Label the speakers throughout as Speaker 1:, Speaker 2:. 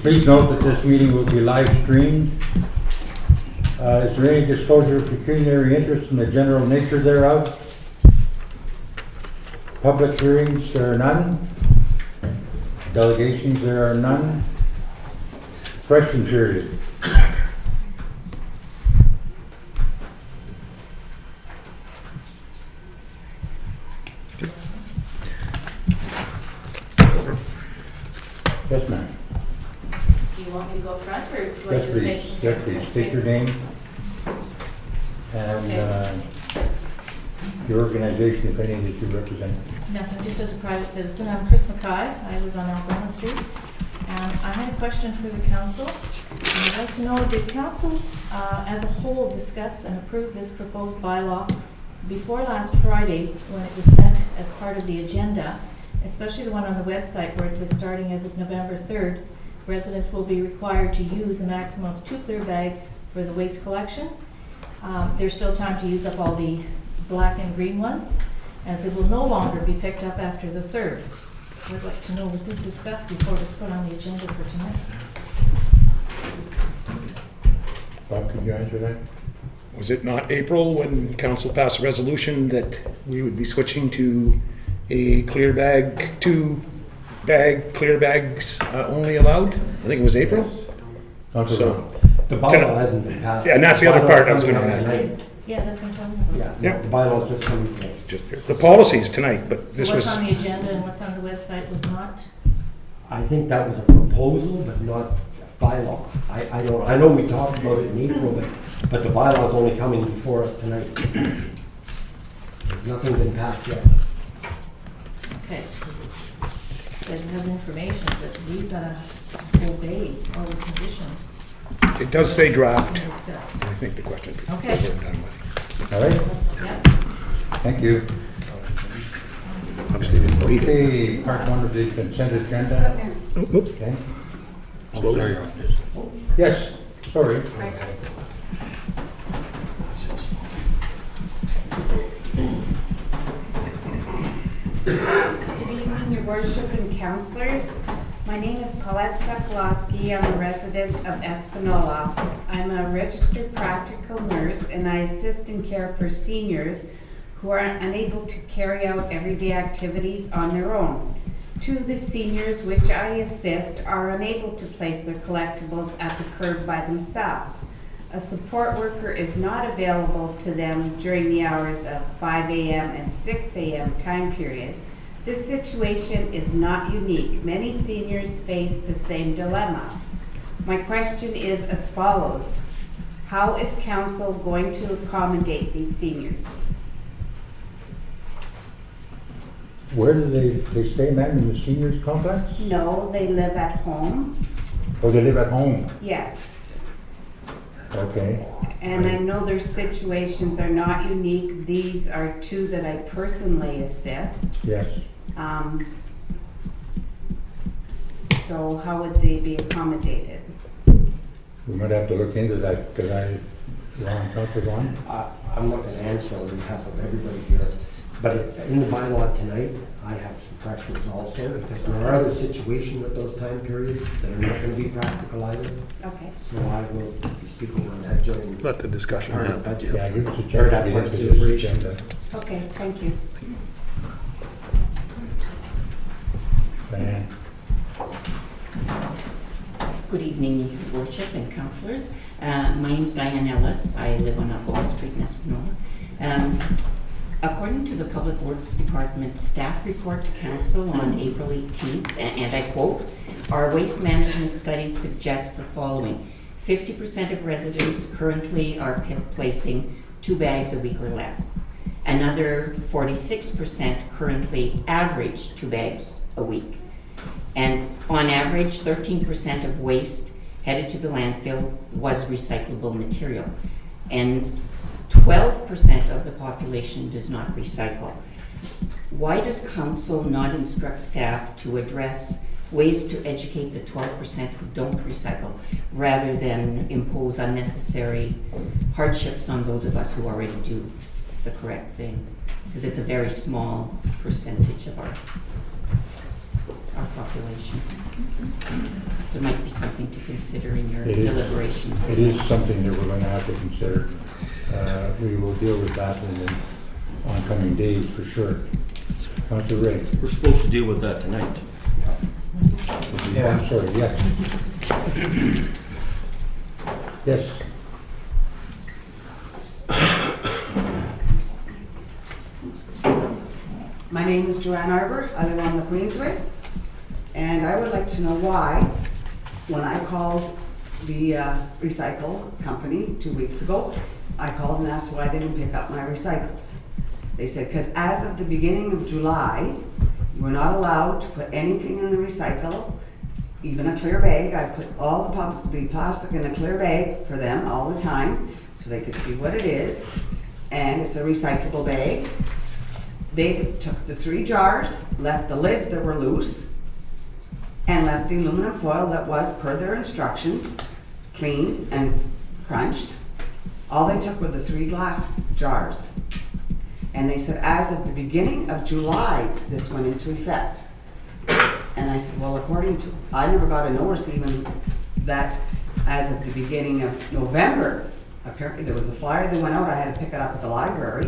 Speaker 1: Please note that this meeting will be live streamed. Is there any disclosure of pecuniary interest in the general nature thereof? Public hearings, there are none. Delegations, there are none. Question period. Yes, ma'am.
Speaker 2: Do you want me to go front, or do I
Speaker 1: Yes,
Speaker 2: just say?
Speaker 1: please. Yes, please. State your name and your organization, if any, that you represent.
Speaker 2: Nothing, just as a private citizen. I'm Chris Mackay. I live on Algoma Street. I had a question for the council. I'd like to know, did council as a whole discuss and approve this proposed bylaw before last Friday when it was sent as part of the agenda, especially the one on the website where it says starting as of November 3rd, residents will be required to use a maximum of 2 clear bags for the waste collection. There's still time to use up all the black and green ones, as they will no longer be picked up after the 3rd. I'd like to know, was this discussed before it was put on the agenda for tonight?
Speaker 1: Bob, could you answer that?
Speaker 3: Was it not April when council passed a resolution that we would be switching to a clear bag, 2 clear bags only allowed? I think it was April. So,
Speaker 4: The bylaw hasn't been passed.
Speaker 3: Yeah, and that's the other part I was gonna ask.
Speaker 4: ask.
Speaker 2: Yeah, that's what I'm talking about.
Speaker 4: Yeah,
Speaker 3: Yeah.
Speaker 4: the bylaw's just coming today.
Speaker 3: just the policies tonight, but this
Speaker 2: So what's
Speaker 3: was,
Speaker 2: on the agenda and what's on the website was not?
Speaker 4: I think that was a proposal, but not a bylaw. I don't, I know we talked about it in April, but the bylaw's only coming before us tonight. There's nothing been passed yet.
Speaker 2: Okay. It has information that we've got to obey all the conditions
Speaker 3: it does say draft,
Speaker 2: discussed.
Speaker 3: I think the question.
Speaker 2: Okay.
Speaker 3: We're done with.
Speaker 1: All right,
Speaker 2: Yep.
Speaker 1: thank you.
Speaker 3: Obviously didn't read it.
Speaker 1: Okay, part one of the consent agenda. Okay.
Speaker 3: Slow down.
Speaker 1: Yes, sorry.
Speaker 5: Good evening, your worship and councillors. My name is Paulette Sokolowski. I'm a resident of Espanola. I'm a registered practical nurse and I assist and care for seniors who are unable to carry out everyday activities on their own. 2 of the seniors which I assist are unable to place their collectibles at the curb by themselves. A support worker is not available to them during the hours of 5 a.m. and 6 a.m. time period. This situation is not unique. Many seniors face the same dilemma. My question is as follows. How is council going to accommodate these seniors?
Speaker 1: Where do they stay, ma'am, in the seniors complex?
Speaker 5: No, they live at home.
Speaker 1: Or they live at home?
Speaker 5: Yes.
Speaker 1: Okay.
Speaker 5: And I know their situations are not unique. These are 2 that I personally assist.
Speaker 1: Yes.
Speaker 5: So how would they be accommodated?
Speaker 1: We might have to look into that, because Councilor Vaughn?
Speaker 4: I'm not going to answer on behalf of everybody here, but in the bylaw tonight, I have some questions also, because there are other situations at those time periods that are not going to be practical either.
Speaker 5: Okay.
Speaker 4: So I will be speaking on that during
Speaker 3: Let the discussion
Speaker 4: part of the
Speaker 3: happen.
Speaker 4: budget.
Speaker 1: Yeah, give us a
Speaker 4: Or
Speaker 1: chance
Speaker 4: that
Speaker 1: to
Speaker 4: part
Speaker 1: get
Speaker 4: of
Speaker 1: into
Speaker 4: the
Speaker 1: this
Speaker 4: operation.
Speaker 1: agenda.
Speaker 5: Okay, thank you.
Speaker 1: Diane?
Speaker 6: Good evening, Your Worship and councillors. My name is Diane Ellis. I live on Algoma Street in Espanola. According to the Public Works Department staff report to council on April 18th, and I quote, our waste management studies suggest the following. 50% of residents currently are placing 2 bags a week or less. Another 46% currently average 2 bags a week. And on average, 13% of waste headed to the landfill was recyclable material. And 12% of the population does not recycle. Why does council not instruct staff to address ways to educate the 12% who don't recycle, rather than impose unnecessary hardships on those of us who already do the correct thing? Because it's a very small percentage of our population. there might be something to consider in your
Speaker 1: It is.
Speaker 6: deliberations.
Speaker 1: It is something that we're going to have to consider. We will deal with that in the oncoming days for sure. Councilor Ray.
Speaker 4: We're supposed to deal with that tonight.
Speaker 1: Yeah. I'm sorry, yes. Yes.
Speaker 7: My name is Joanne Arbor. I live on the Queensway. And I would like to know why, when I called the recycle company 2 weeks ago, I called and asked why they didn't pick up my recycles. They said, because as of the beginning of July, you were not allowed to put anything in the recycle, even a clear bag. I put all the plastic in a clear bag for them all the time, so they could see what it is. And it's a recyclable bag. They took the 3 jars, left the lids that were loose, and left the aluminum foil that was, per their instructions, cleaned and crunched. All they took were the 3 glass jars. And they said, as of the beginning of July, this went into effect. And I said, well, according to, I never got a notice even that as of the beginning of November, apparently there was a flyer that went out, I had to pick it up at the library,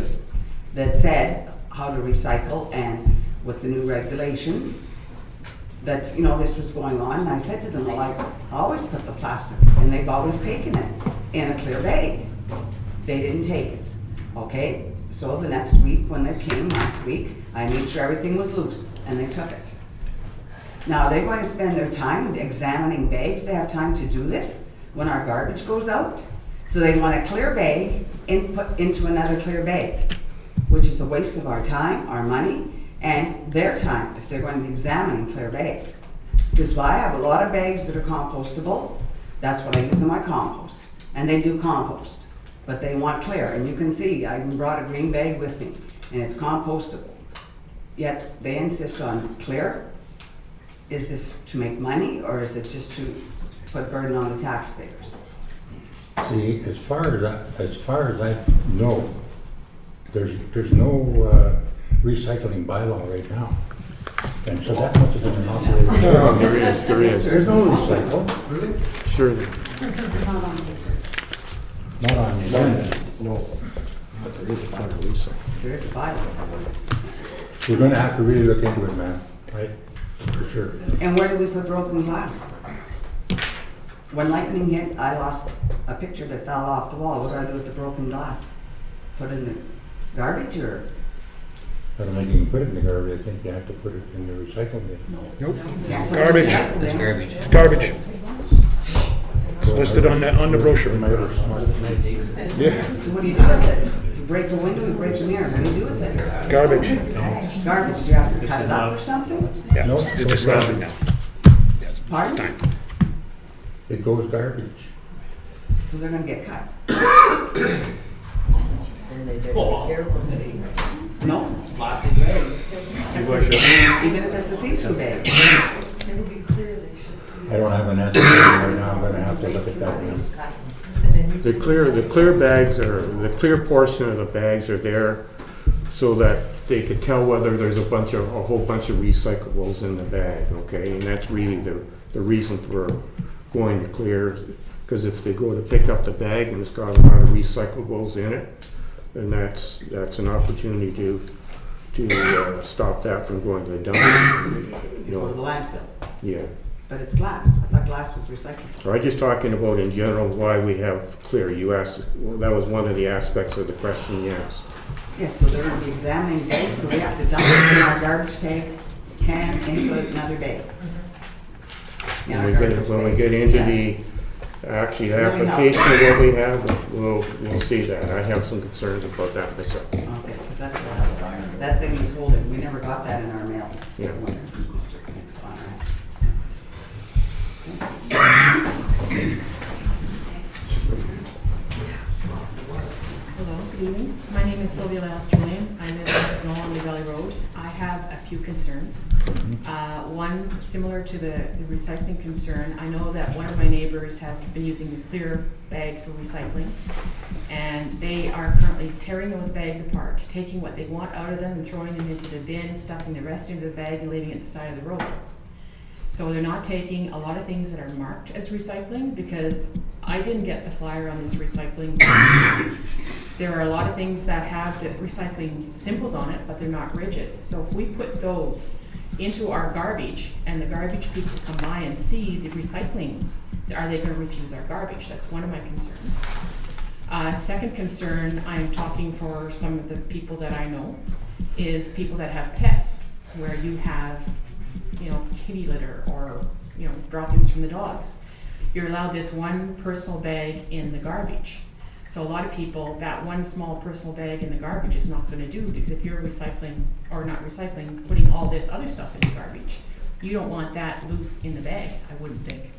Speaker 7: that said how to recycle and with the new regulations, that, you know, this was going on. And I said to them, well, I always put the plastic, and they've always taken it in a clear bag. They didn't take it, okay? So the next week, when they came last week, I made sure everything was loose, and they took it. Now, they're going to spend their time examining bags. They have time to do this when our garbage goes out. So they want a clear bag and put into another clear bag, which is a waste of our time, our money, and their time if they're going to be examining clear bags. Which is why I have a lot of bags that are compostable. That's what I use in my compost. And they do compost. But they want clear, and you can see I brought a green bag with me, and it's compostable. Yet they insist on clear. Is this to make money, or is it just to put burden on the taxpayers?
Speaker 1: See, as far as I know, there's no recycling bylaw right now. And so that must have been an operator.
Speaker 8: No, there is.
Speaker 1: There's no recycle.
Speaker 8: Sure.
Speaker 1: Not on the agenda.
Speaker 4: No, but there is a part of recycling.
Speaker 7: There is a bylaw.
Speaker 1: We're gonna have to really look into it, man, right? For sure.
Speaker 7: And where do we put broken glass? When lightning hit, I lost a picture that fell off the wall. What do I do with the broken glass? Put it in the garbage, or?
Speaker 1: I don't think you can put it in the garbage. I think you have to put it in the recycling bin.
Speaker 3: Nope.
Speaker 7: Can't put it in
Speaker 3: Garbage.
Speaker 7: the recycle bin.
Speaker 3: It's garbage. It's listed on the brochure.
Speaker 1: Am I ever smart?
Speaker 3: Yeah,
Speaker 7: So what do you do with it? You break the window, you break the mirror. What do you do with it?
Speaker 3: it's garbage.
Speaker 7: Garbage. Do you have to cut it up or something?
Speaker 3: Yeah,
Speaker 1: No,
Speaker 3: it's just garbage now.
Speaker 7: Pardon?
Speaker 3: Time.
Speaker 1: It goes garbage.
Speaker 7: So they're gonna get cut. No? Even if it's a see-through bag.
Speaker 1: I don't have an answer for you right now. I'm gonna have to look at that now.
Speaker 8: The clear bags the clear portion of the bags are there so that they could tell whether there's a whole bunch of recyclables in the bag, okay? And that's really the reason for going to clear, because if they go to pick up the bag and it's got a lot of recyclables in it, then that's an opportunity to stop that from going to the dump. You
Speaker 7: Or the
Speaker 8: know,
Speaker 7: landfill.
Speaker 8: yeah.
Speaker 7: But it's glass. I thought glass was recyclable.
Speaker 8: So I'm just talking about in general why we have clear. You asked, well, that was one of the aspects of the question you asked.
Speaker 7: Yes, so they're gonna be examining bags, so we have to dump it in our garbage can into another bag. In our
Speaker 8: When
Speaker 7: garbage
Speaker 8: we
Speaker 7: bag.
Speaker 8: get into
Speaker 7: Yeah.
Speaker 8: the actually the
Speaker 7: Really
Speaker 8: application of what we have, we'll see that. I have some concerns about that myself.
Speaker 7: Okay, because that's what that thing is holding. We never got that in our mail.
Speaker 8: Yeah.
Speaker 7: It's on our-
Speaker 9: Hello, good evening. My name is Sylvia Lastronian. I live in Espanola on Lee Valley Road. I have a few concerns. One, similar to the recycling concern, I know that one of my neighbors has been using the clear bags for recycling, and they are currently tearing those bags apart, taking what they want out of them and throwing them into the bin, stuffing the rest into the bag and leaving it at the side of the road. So they're not taking a lot of things that are marked as recycling, because I didn't get the flyer on this recycling. There are a lot of things that have the recycling symbols on it, but they're not rigid. So if we put those into our garbage, and the garbage people come by and see the recycling, are they gonna refuse our garbage? That's one of my concerns. Second concern, I'm talking for some of the people that I know, is people that have pets, where you have, you know, kitty litter or, you know, droppings from the dogs. You're allowed this one personal bag in the garbage. So a lot of people, that one small personal bag in the garbage is not gonna do, because if you're recycling, or not recycling, putting all this other stuff in the garbage, you don't want that loose in the bag, I wouldn't think.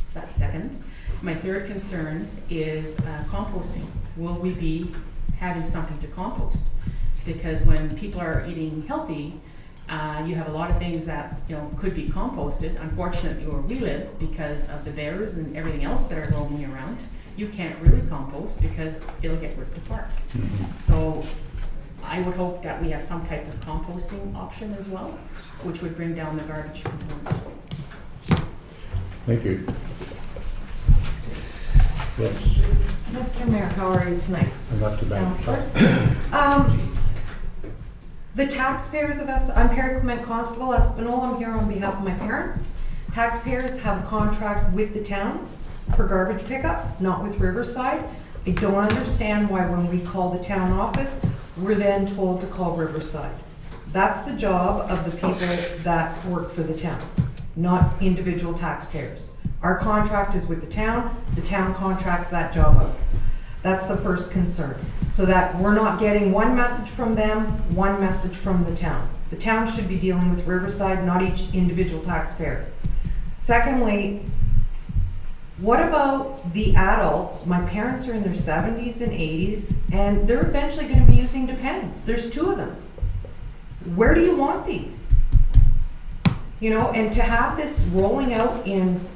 Speaker 9: So that's second. My third concern is composting. Will we be having something to compost? Because when people are eating healthy, you have a lot of things that, you know, could be composted. Unfortunately, where we live, because of the bears and everything else that are roaming around, you can't really compost because it'll get ripped apart. So I would hope that we have some type of composting option as well, which would bring down the garbage component.
Speaker 1: Thank you. Yes,
Speaker 10: Mr. Mayor, how are you tonight?
Speaker 1: I'm not too bad.
Speaker 10: Councilors? The taxpayers of I'm Perry Clement Constable, Espanola. I'm here on behalf of my parents. Taxpayers have a contract with the town for garbage pickup, not with Riverside. I don't understand why when we call the town office, we're then told to call Riverside. That's the job of the people that work for the town, not individual taxpayers. Our contract is with the town contracts that job out. That's the first concern. So that we're not getting one message from them, one message from the town. The town should be dealing with Riverside, not each individual taxpayer. Secondly, what about the adults? My parents are in their 70s and 80s, and they're eventually going to be using Depends. There's 2 of them. Where do you want these? You know, and to have this rolling out in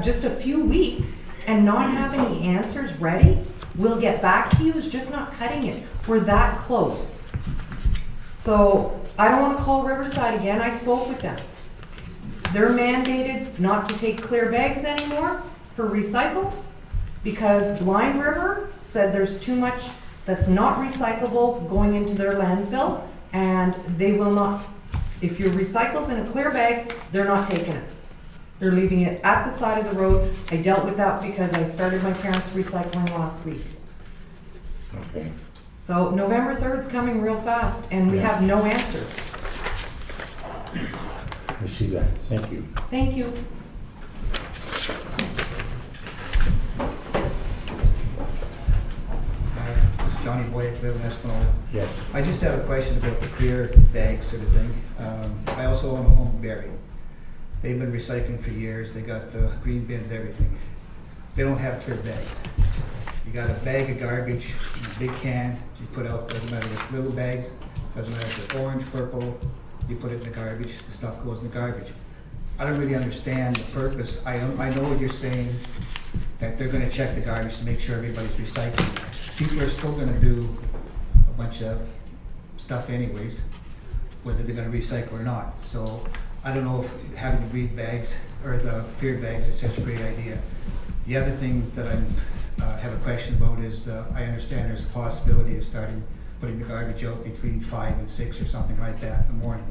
Speaker 10: just a few weeks and not have any answers ready, we'll get back to you, is just not cutting it. We're that close. So I don't want to call Riverside again. I spoke with them. They're mandated not to take clear bags anymore for recycles because Blind River said there's too much that's not recyclable going into their landfill, and they will not, if your recycle's in a clear bag, they're not taking it. They're leaving it at the side of the road. I dealt with that because I started my parents' recycling last week.
Speaker 1: Okay.
Speaker 10: So November 3rd's coming real fast, and we have no answers.
Speaker 1: I see that. Thank you.
Speaker 10: Thank you.
Speaker 11: Johnny Boyd, live in Espanola.
Speaker 1: Yes.
Speaker 11: I just have a question about the clear bag sort of thing. I also own a home in Barrie. They've been recycling for years. They got the green bins, everything. They don't have clear bags. You got a bag of garbage, a big can, you put out, doesn't matter if it's little bags, doesn't matter if it's orange, purple, you put it in the garbage, the stuff goes in the garbage. I don't really understand the purpose. I know what you're saying, that they're gonna check the garbage to make sure everybody's recycling. People are still gonna do a bunch of stuff anyways, whether they're gonna recycle or not. So I don't know if having the green bags or the clear bags is such a great idea. The other thing that I have a question about is I understand there's a possibility of putting the garbage out between 5 and 6 or something like that in the morning.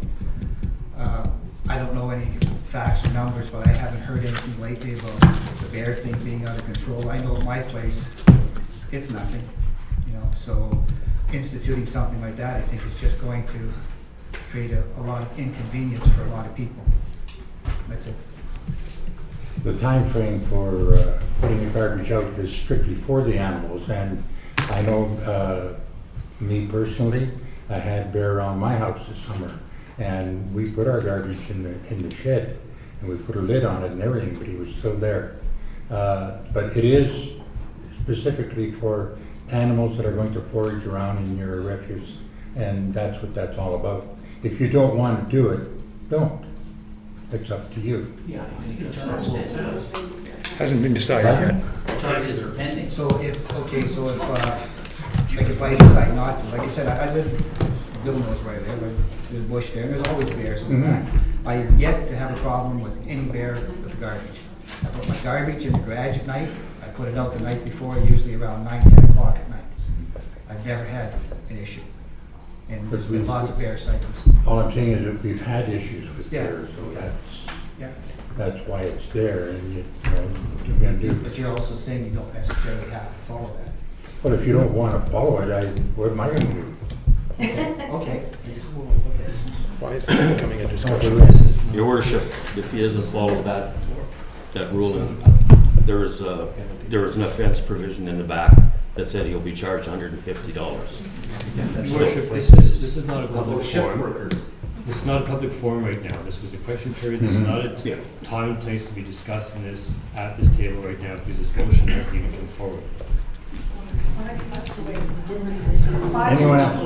Speaker 11: I don't know any facts or numbers, but I haven't heard anything lately about the bear thing being out of control. I know at my place, it's nothing, you know, so instituting something like that, I think is just going to create a lot of inconvenience for a lot of people. That's it.
Speaker 1: The time frame for putting the garbage out is strictly for the animals, and I know me personally, I had bear around my house this summer, and we put our garbage in the shed, and we put a lid on it and everything, but he was still there. But it is specifically for animals that are going to forage around in your refuse, and that's what that's all about. If you don't want to do it, don't. It's up to you.
Speaker 3: Hasn't been decided yet.
Speaker 12: Charges are pending.
Speaker 11: So if I decide not to, like I said, I live, Bill knows right there, there's bush there, and there's always bears in the back. I have yet to have a problem with any bear with the garbage. I put my garbage in the garage at night, I put it out the night before, usually around 9, 10 o'clock at night. I've never had an issue. And there's been lots of bear sightings.
Speaker 1: All I'm saying is that we've had issues with
Speaker 11: Yeah.
Speaker 1: bears, so
Speaker 11: Yeah.
Speaker 1: that's why it's there, and you know, what you're gonna do.
Speaker 11: But you're also saying you don't necessarily have to follow that.
Speaker 1: But if you don't wanna follow it, what am I gonna do?
Speaker 11: Okay.
Speaker 3: Why is this becoming a discussion?
Speaker 12: Your worship, if he doesn't follow that ruling, there is an offense provision in the back that said he'll be charged $150.
Speaker 13: Your worship, this is not a public forum. This is not a public forum right now. This was a question period. This is not a time and place to be discussing this at this table right now because this motion hasn't even come forward.
Speaker 1: Anyone else?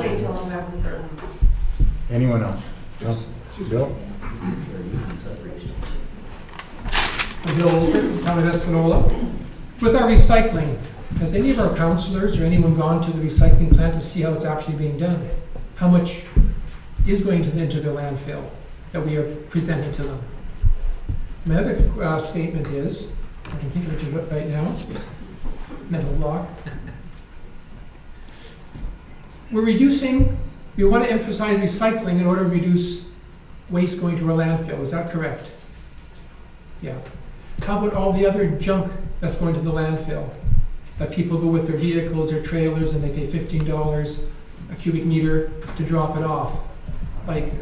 Speaker 1: Anyone else? No? Bill?
Speaker 14: Bill Older, Town of Espanola. With our recycling, has any of our councillors or anyone gone to the recycling plant to see how it's actually being done? How much is going into the landfill that we are presenting to them? My other statement is, I can think of it right now, mental block. We're reducing, we want to emphasize recycling in order to reduce waste going to our landfill, is that correct? Yeah. How about all the other junk that's going to the landfill? That people go with their vehicles or trailers and they pay $15 a cubic meter to drop it off. Like,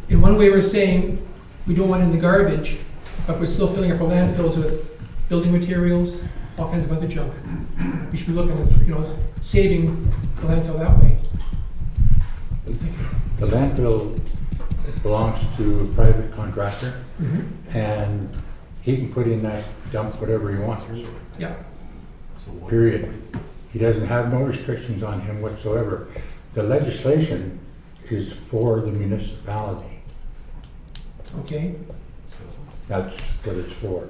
Speaker 14: in one way we're saying we don't want it in the garbage, but we're still filling up our landfills with building materials, all kinds of other junk. We should be looking at, saving the landfill that way.
Speaker 1: The landfill belongs to a private contractor, and he can put in that dump whatever he wants.
Speaker 14: Yeah.
Speaker 1: Period. He doesn't have no restrictions on him whatsoever. The legislation is for the municipality.
Speaker 14: Okay.
Speaker 1: That's what it's for.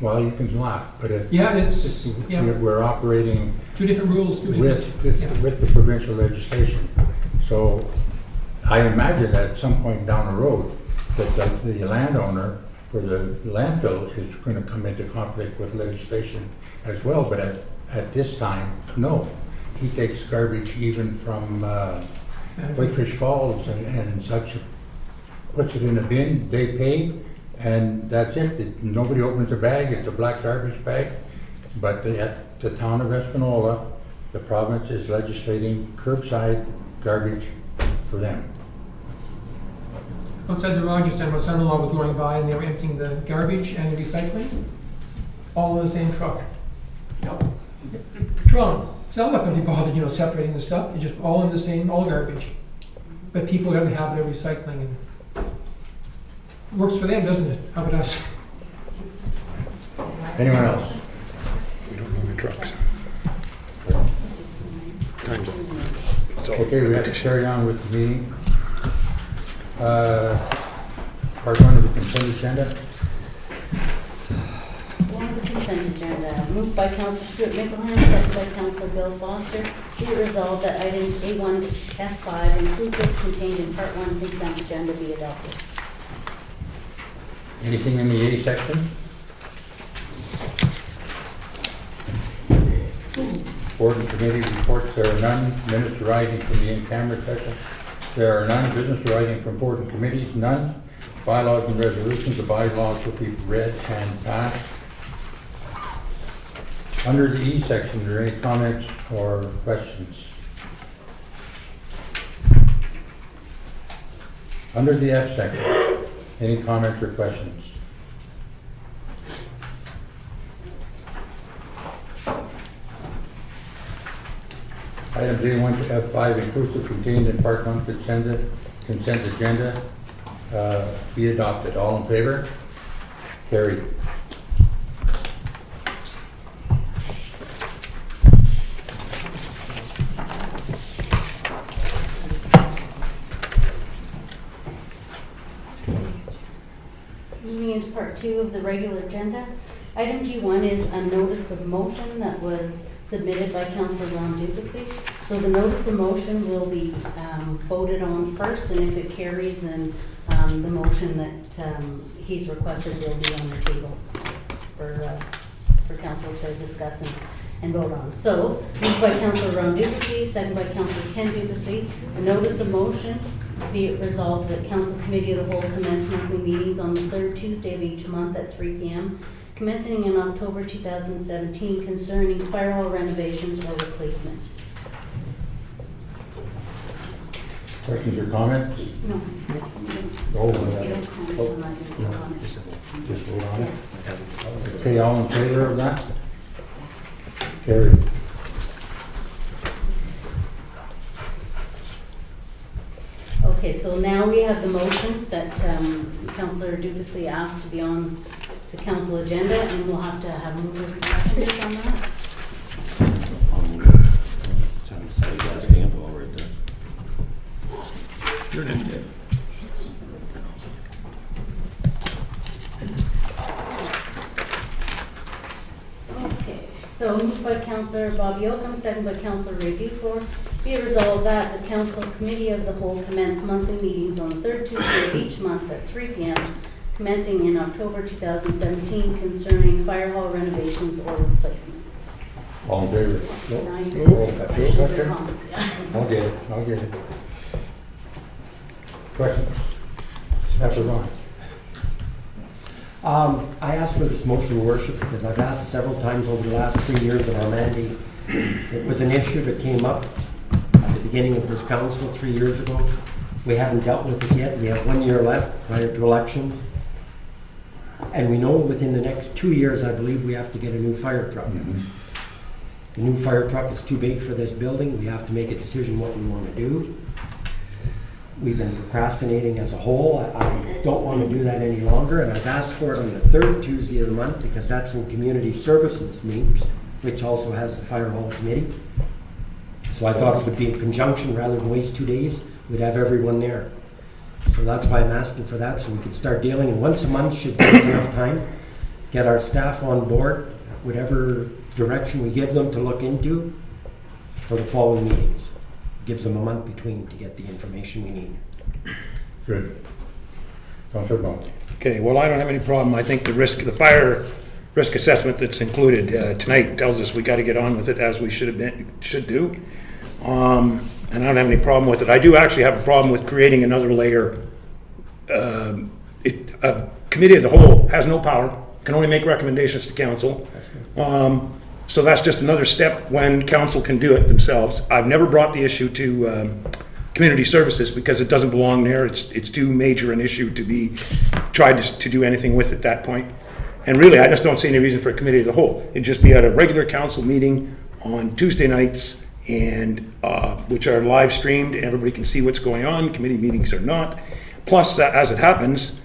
Speaker 1: Well, you can laugh, but we're operating
Speaker 14: Two different rules.
Speaker 1: with the provincial legislation. So I imagine that at some point down the road that the landowner for the landfill is going to come into conflict with legislation as well, but at this time, no. He takes garbage even from Whitefish Falls and such, puts it in a bin, they pay, and that's it. Nobody opens a bag, it's a black garbage bag. But at the town of Espanola, the province is legislating curbside garbage for them.
Speaker 14: Outside the Rogers Center, my son-in-law was going by and they were emptying the garbage and the recycling, all in the same truck. Yep. Patron. So I'm not going to be bothered, separating the stuff. It's just all in the same, all garbage. But people are in the habit of recycling, and it works for them, doesn't it? How about us?
Speaker 1: Anyone else?
Speaker 3: We don't know the trucks. Time's up.
Speaker 1: Okay, we have to carry on with the meeting. Part one of the consent agenda.
Speaker 15: One of the consent agenda, moved by Councillor Stuart Mickelham, seconded by Councillor Bill Foster, be it resolved that items A1 to F5 inclusive contained in part 1 consent agenda be adopted.
Speaker 1: Anything in the A section? Board and committee reports, there are none. Minutes arising from the in-camera session, there are none. Business arising from board and committees, none. Bylaws and resolutions, the bylaws will be read and passed. Under the E section, are there any comments or questions? Under the F section, any comments or questions? Items A1 to F5 inclusive contained in part 1 consent agenda be adopted. All in favor? Carried.
Speaker 15: Moving into part 2 of the regular agenda. Item G1 is a notice of motion that was submitted by Councillor Ron Duplessis. So the notice of motion will be voted on first, and if it carries, then the motion that he's requested will be on the table for council to discuss and vote on. So, moved by Councillor Ron Dupuis, second by Councillor Ken Dupuis, a notice of motion be it resolved that Council Committee of the Whole commence monthly meetings on the third Tuesday of each month at 3 p.m., commencing in October 2017 concerning fire hall renovations or replacement.
Speaker 1: Questions or comments?
Speaker 15: No.
Speaker 1: Oh,
Speaker 15: You don't comment on that, you don't comment.
Speaker 1: just vote on it. Okay, all in favor of that? Carried.
Speaker 15: Okay, so now we have the motion that Councillor Dupuis asked to be on the council agenda, and we'll have to have movers and seconders on that.
Speaker 12: Asking him all right there. You're in there.
Speaker 15: Okay, so moved by Councillor Bobby Oakham, second by Councillor Ray Dufour. Be it resolved that the Council Committee of the Whole commence monthly meetings on the third Tuesday of each month at 3 p.m., commencing in October 2017 concerning fire hall renovations or replacements.
Speaker 1: All in favor?
Speaker 15: Now you
Speaker 1: No.
Speaker 15: can ask questions or
Speaker 1: Second.
Speaker 15: comments, yeah.
Speaker 1: I'll get it, I'll get it. Questions? Councillor Ron.
Speaker 4: I asked for this motion, Your Worship, because I've asked several times over the last 3 years of our mandate. It was an issue that came up at the beginning of this council 3 years ago. We haven't dealt with it yet. We have 1 year left prior to elections. And we know within the next 2 years, I believe, we have to get a new fire truck. The new fire truck is too big for this building. We have to make a decision what we want to do. We've been procrastinating as a whole. I don't want to do that any longer, and I've asked for it on the third Tuesday of the month because that's when Community Services meets, which also has the Fire Hall Committee. So I thought it would be in conjunction rather than waste 2 days. We'd have everyone there. So that's why I'm asking for that, so we can start dealing. And once a month should give us enough time, get our staff on board, whatever direction we give them to look into for the following meetings. Gives them a month between to get the information we need.
Speaker 1: Good. Councillor Bone.
Speaker 3: Okay, well, I don't have any problem. I think the fire risk assessment that's included tonight tells us we got to get on with it as we should do. And I don't have any problem with it. I do actually have a problem with creating another layer. A committee of the whole has no power, can only make recommendations to council. So that's just another step when council can do it themselves. I've never brought the issue to community services because it doesn't belong there. It's too major an issue to be tried to do anything with at that point. And really, I just don't see any reason for a committee of the whole. It'd just be at a regular council meeting on Tuesday nights, and which are live streamed, and everybody can see what's going on. Committee meetings are not. Plus, as it happens,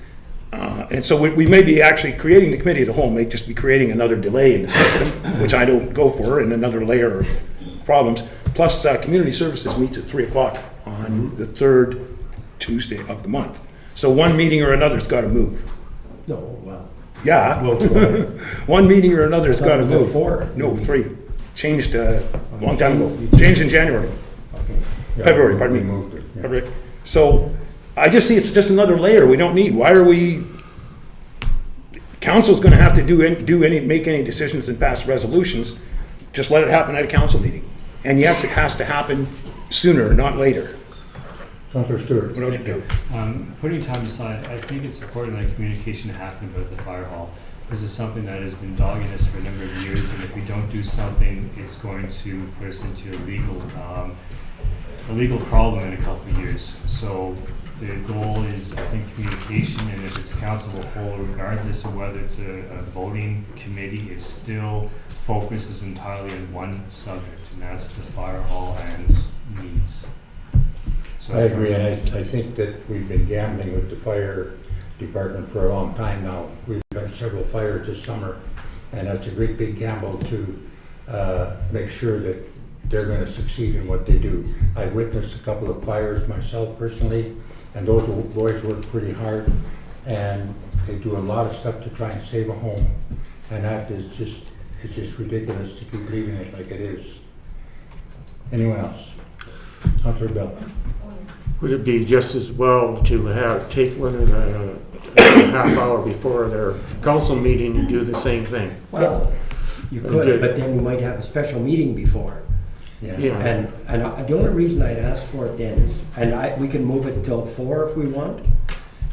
Speaker 3: and so we may be actually creating the committee of the whole, may just be creating another delay in the system, which I don't go for, and another layer of problems. Plus, community services meets at 3 o'clock on the third Tuesday of the month. So one meeting or another's got to move.
Speaker 4: No, well.
Speaker 3: Yeah.
Speaker 4: Well, go ahead.
Speaker 3: One meeting or another's got to
Speaker 4: was at
Speaker 3: move.
Speaker 4: 4.
Speaker 3: No, 3. Changed a long time ago. Changed in January.
Speaker 1: Yeah,
Speaker 3: February, pardon me.
Speaker 1: we moved it, yeah.
Speaker 3: February. So I just see it's just another layer we don't need. Why are we, council's going to have to make any decisions and pass resolutions. Just let it happen at a council meeting. And yes, it has to happen sooner, not later.
Speaker 1: Councillor Stewart.
Speaker 13: Thank you. Putting time aside, I think it's important that communication happen about the fire hall. This is something that has been dogging us for a number of years, and if we don't do something, it's going to put us into a legal problem in a couple of years. So the goal is, I think, communication, and if it's council of whole, regardless of whether it's a voting committee, it still focuses entirely on one subject, and that's the fire hall and needs. So
Speaker 1: I agree, and I think that we've been gambling with the fire department for a long time now. We've had several fires this summer, and that's a great big gamble to make sure that they're going to succeed in what they do. I witnessed a couple of fires myself personally, and those boys work pretty hard, and they do a lot of stuff to try and save a home, and that is just, it's just ridiculous to keep leaving it like it is. Anyone else? Councillor Bell.
Speaker 8: would it be just as well to take one of the a half hour before their council meeting and do the same thing?
Speaker 4: Well, you could, but then you might have a special meeting before.
Speaker 8: Yeah.
Speaker 4: And the only reason I'd ask for it then is, we can move it till 4 if we want,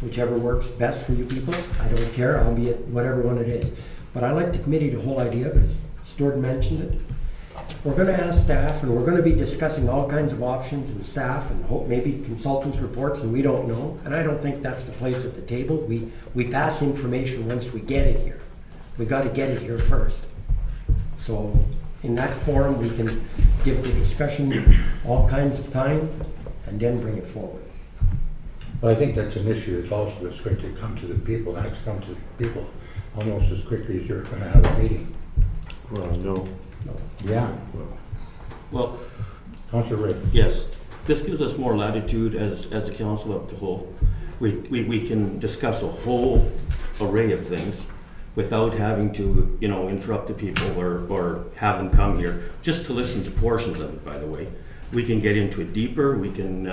Speaker 4: whichever works best for you people. I don't care, I'll be at whatever one it is. But I like the committee, the whole idea, because Stuart mentioned it. We're gonna ask staff, and we're gonna be discussing all kinds of options and staff, and hope maybe consultants' reports, and we don't know. And I don't think that's the place at the table. We pass information once we get it here. We gotta get it here first. So in that forum, we can give the discussion all kinds of time, and then bring it forward.
Speaker 1: Well, I think that's an issue. It's also as quickly come to the people, has to come to the people almost as quickly as you're gonna have a meeting.
Speaker 8: Well, no.
Speaker 1: Yeah.
Speaker 12: Well,
Speaker 1: Councillor Ray.
Speaker 12: yes, this gives us more latitude as a council of the whole. We can discuss a whole array of things without having to, interrupt the people or have them come here, just to listen to portions of it, by the way. We can get into it deeper, we can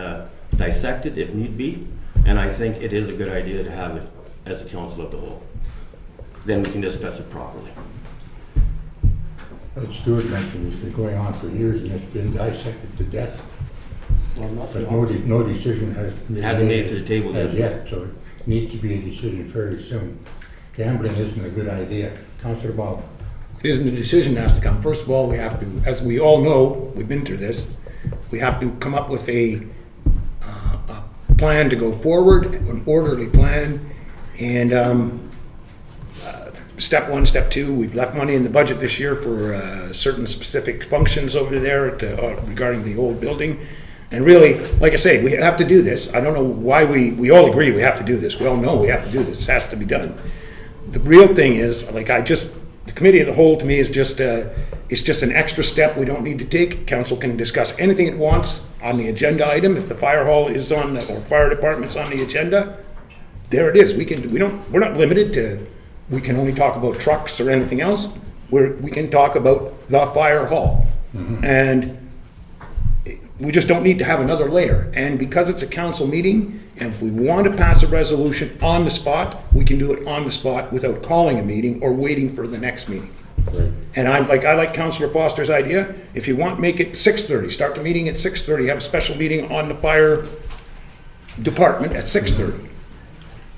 Speaker 12: dissect it if need be, and I think it is a good idea to have it as a council of the whole. Then we can discuss it properly.
Speaker 1: As Stuart mentioned, it's been going on for years and it's been dissected to death.
Speaker 4: Well, not
Speaker 1: But no decision has been
Speaker 12: It hasn't made it to the table
Speaker 1: as
Speaker 12: yet.
Speaker 1: yet, so it needs to be a decision fairly soon. Gambling isn't a good idea. Councillor Bob.
Speaker 3: It isn't a decision that has to come. First of all, we have to, as we all know, we've been through this, we have to come up with a plan to go forward, an orderly plan, and step one, step two, we've left money in the budget this year for certain specific functions over there regarding the old building. And really, like I say, we have to do this. I don't know why we all agree we have to do this. We all know we have to do this. It has to be done. The real thing is, the committee of the whole to me is just an extra step we don't need to take. Council can discuss anything it wants on the agenda item. If the fire hall is on, or fire department's on the agenda, there it is. We're not limited to, we can only talk about trucks or anything else. We can talk about the fire hall. Mm-hmm. And we just don't need to have another layer. And because it's a council meeting, and if we want to pass a resolution on the spot, we can do it on the spot without calling a meeting or waiting for the next meeting. Right. And I like Councillor Foster's idea. If you want, make it 6:30. Start the meeting at 6:30. Have a special meeting on the fire department at 6:30.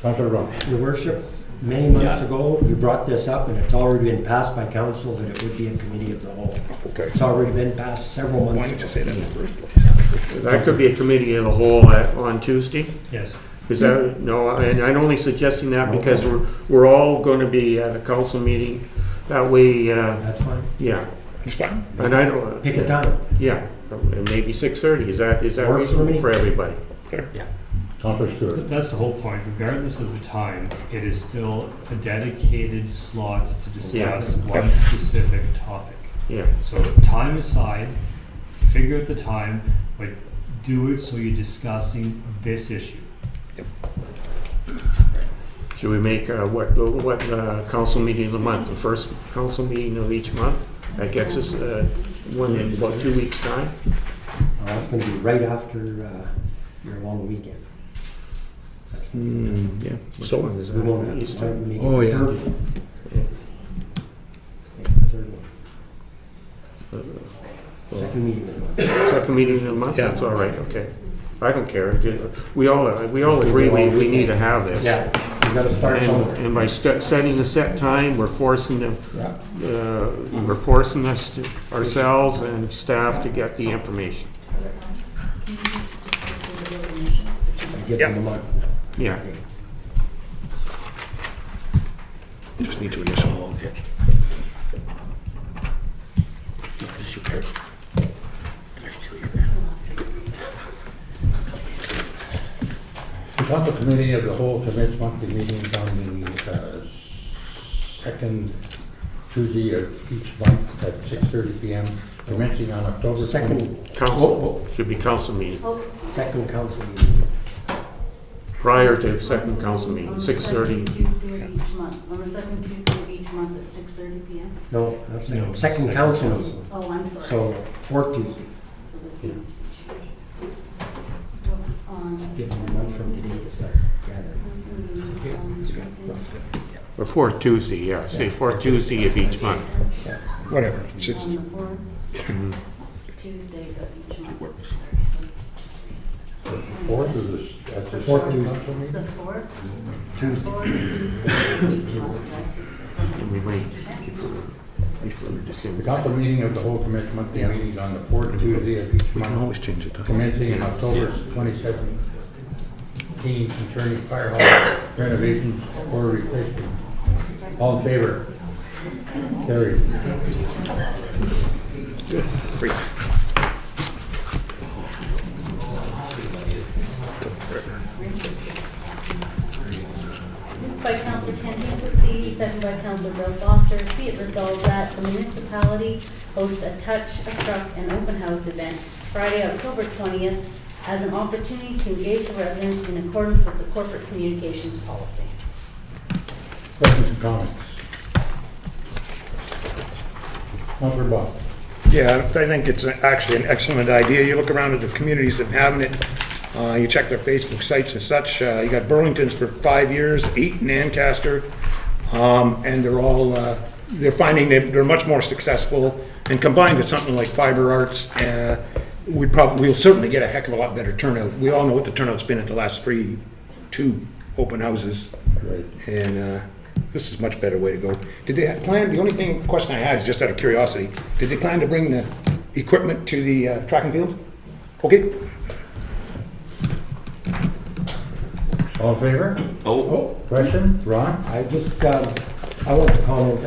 Speaker 1: Councillor Rowe.
Speaker 4: Your worship, many months ago, you brought this up, and it's already been passed by council that it would be a committee of the whole.
Speaker 3: Okay.
Speaker 4: It's already been passed several months ago.
Speaker 3: Why didn't you say that in the first place?
Speaker 8: That could be a committee of the whole on Tuesday.
Speaker 13: Yes.
Speaker 8: Is that, no, and I'm only suggesting that because we're all going to be at a council meeting. That way,
Speaker 4: That's fine.
Speaker 8: yeah.
Speaker 3: It's fine.
Speaker 8: And I don't.
Speaker 4: Pick a time.
Speaker 8: Yeah, and maybe 6:30. Is that
Speaker 4: Works for
Speaker 8: reasonable
Speaker 4: me.
Speaker 8: for everybody?
Speaker 4: Yeah.
Speaker 1: Councillor Stewart.
Speaker 13: That's the whole point. Regardless of the time, it is still a dedicated slot to discuss one specific topic.
Speaker 8: Yeah.
Speaker 13: So time aside, figure out the time, but do it so you're discussing this issue.
Speaker 8: Should we make what council meeting of the month? The first council meeting of each month? That gets us one in about 2 weeks' time.
Speaker 4: That's going to be right after your long weekend.
Speaker 8: Yeah.
Speaker 3: So
Speaker 8: Which one is that?
Speaker 4: We won't have
Speaker 8: Easter?
Speaker 4: time to make
Speaker 3: Oh,
Speaker 4: the
Speaker 3: yeah.
Speaker 4: third one. Make the third one. Second meeting of the month.
Speaker 8: Second meeting of the month?
Speaker 3: Yeah.
Speaker 8: That's all right, okay. I don't care. We all agree we need to have this.
Speaker 4: Yeah, we got to start somewhere.
Speaker 8: And by setting a set time, we're forcing them,
Speaker 4: Yeah.
Speaker 8: we're forcing ourselves and staff to get the information.
Speaker 4: I get in the month.
Speaker 8: Yeah.
Speaker 3: Just need to initial.
Speaker 12: Oh, okay. This is your pen. Did I steal your pen?
Speaker 1: The council committee of the whole commits monthly meetings on the second Tuesday of each month at 6:30 p.m. commencing on October 20th.
Speaker 4: Second,
Speaker 8: Council, should be council meeting.
Speaker 4: second council meeting.
Speaker 8: Prior to second council meeting, 6:30.
Speaker 15: Tuesday of each month, on the second Tuesday of each month at 6:30 PM?
Speaker 4: No, that's
Speaker 13: No,
Speaker 4: second
Speaker 13: second
Speaker 4: council
Speaker 13: council.
Speaker 4: meeting.
Speaker 15: Oh, I'm sorry.
Speaker 4: So, fourth Tuesday.
Speaker 15: So this needs to be changed. On
Speaker 4: Give them a month from today to start gathering.
Speaker 8: Or fourth Tuesday, yeah, say fourth Tuesday of each month.
Speaker 3: Whatever, it's,
Speaker 15: On the fourth Tuesday of each month.
Speaker 1: Fourth of this, that's the
Speaker 4: Fourth
Speaker 1: second
Speaker 4: Tuesday.
Speaker 1: council
Speaker 15: It's the
Speaker 1: meeting?
Speaker 15: fourth?
Speaker 4: Tuesday.
Speaker 15: Fourth Tuesday of each month, that's
Speaker 8: Can we wait before we December?
Speaker 1: The council meeting of the whole commission monthly meeting on the fourth Tuesday of each
Speaker 3: we can always
Speaker 1: month,
Speaker 3: change it.
Speaker 1: commencing in October 2017, concerning fire hall renovation or replacement. All in favor? Carried.
Speaker 15: Moved by Councillor Ken Pincusy, second by Councillor Bill Foster, be it resolved that the municipality host a touch, a truck, and open house event Friday, October 20th, as an opportunity to engage the residents in accordance with the corporate communications policy.
Speaker 1: Questions and comments? Councilor Bob?
Speaker 3: Yeah, I think it's actually an excellent idea. You look around at the communities that have it, you check their Facebook sites and such. You got Burlington's for 5 years, 8 in Ancaster, and they're all, they're finding that they're much more successful. And combined with something like Fiber Arts, we'll certainly get a heck of a lot better turnout. We all know what the turnout's been at the last two open houses.
Speaker 1: Right.
Speaker 3: And this is a much better way to go. Did they plan, the only question I had is just out of curiosity, did they plan to bring the equipment to the track and field? Okay.
Speaker 1: All in favor?
Speaker 12: Oh,
Speaker 1: Question? Ron?
Speaker 4: I just, I want to comment,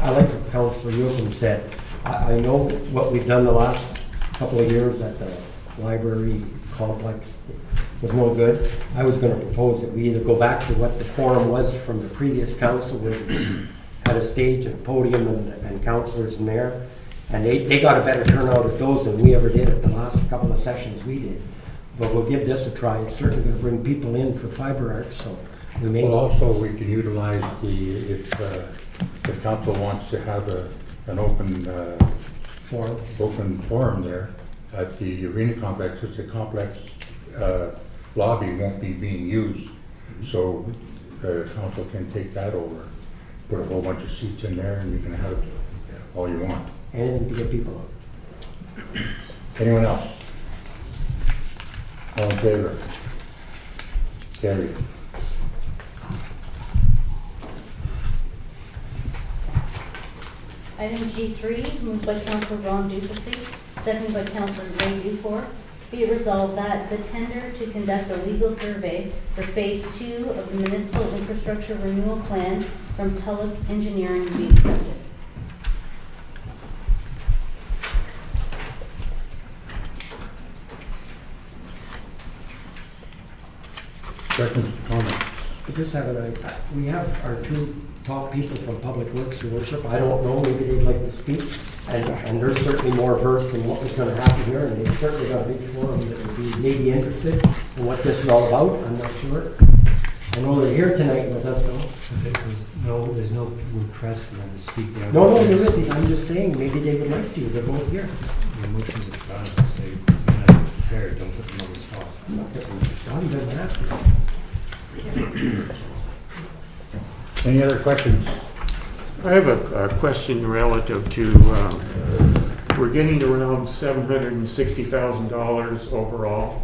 Speaker 4: I like what Councillor Yocum said. I know what we've done the last couple of years at the library complex was no good. I was going to propose that we either go back to what the forum was from the previous council, where we had a stage and a podium and councillors and mayor, and they got a better turnout at those than we ever did at the last couple of sessions we did. But we'll give this a try. It's certainly going to bring people in for Fiber Arts, so we may.
Speaker 1: Well, also, we can utilize if council wants to have an open forum there at the arena complex. It's a complex lobby won't be being used, so council can take that over, put a whole bunch of seats in there, and you can have all you want.
Speaker 4: Anything to get people out.
Speaker 1: Anyone else? All in favor? Carried.
Speaker 15: Item G3, moved by Councillor Ron Dupussy, second by Councillor Ray Dufour. Be it resolved that the tender to conduct a legal survey for Phase 2 of the Municipal Infrastructure Renewal Plan from Tulloch Engineering be accepted.
Speaker 1: Questions, comments?
Speaker 4: I just have we have our two top people from Public Works, Your Worship. I don't know, maybe they'd like to speak. And they're certainly more versed in what was going to happen here, and they've certainly got a big forum that would be maybe interested in what this is all about. I'm not sure. I know they're here tonight with us, though.
Speaker 13: There's no request for them to speak there.
Speaker 4: No, there isn't. I'm just saying, maybe they would like to. They're both here.
Speaker 13: The motions are done, I say, you're not prepared, don't put them on the spot.
Speaker 4: I'm not getting done, doesn't have to.
Speaker 1: Any other questions?
Speaker 8: I have a question relative to, we're getting around $760,000 overall.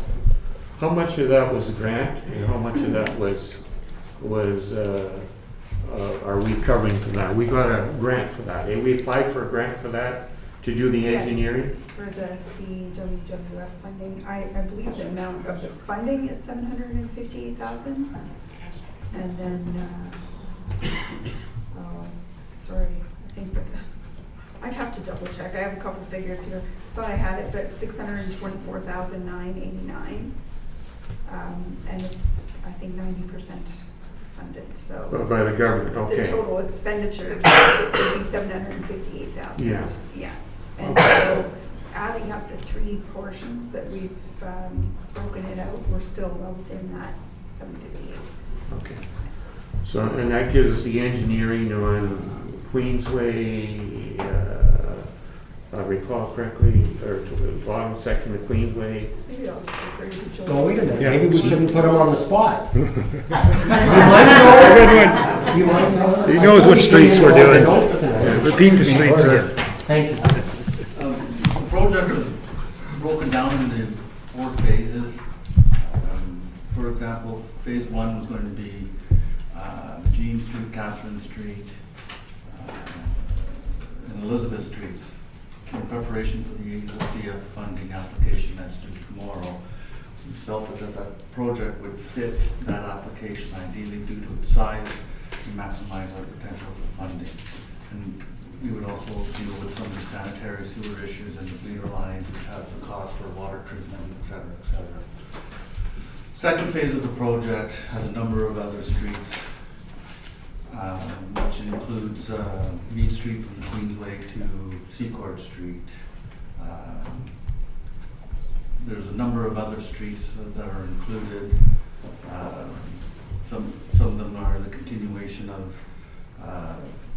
Speaker 8: How much of that was a grant and how much of that are we covering from that? We got a grant for that. We applied for a grant for that to do the engineering?
Speaker 16: For the CWWF funding, I believe the amount of the funding is $758,000. And then, sorry, I think that, I'd have to double check. I have a couple figures here. Thought I had it, but $624,989. And it's, I think, 90% funded, so.
Speaker 8: By the government, okay.
Speaker 16: The total expenditures would be $758,000.
Speaker 8: Yeah.
Speaker 16: Yeah. And so adding up the three portions that we've broken it out, we're still well within that 758.
Speaker 8: Okay. So, and that gives us the engineering on Queensway, recall correctly, or to the bottom section of Queensway.
Speaker 16: Maybe I'll just refer you to Joel.
Speaker 4: Oh, wait a minute, maybe we shouldn't put him on the spot. You
Speaker 3: Good one. He knows what streets we're doing. Repeat the streets there.
Speaker 4: Thank you.
Speaker 17: The project is broken down into 4 phases. For example, phase 1 was going to be Jean Street, Catherine Street, and Elizabeth Street. In preparation for the ACF funding application that's due tomorrow, we felt that that project would fit that application ideally due to its size and maximize our potential for funding. And we would also deal with some of the sanitary sewer issues and the bleeder lines, which has the cost for water treatment, et cetera, et cetera. Second phase of the project has a number of other streets, which includes Mead Street from Queensway to Secord Street. There's a number of other streets that are included. Some of them are the continuation of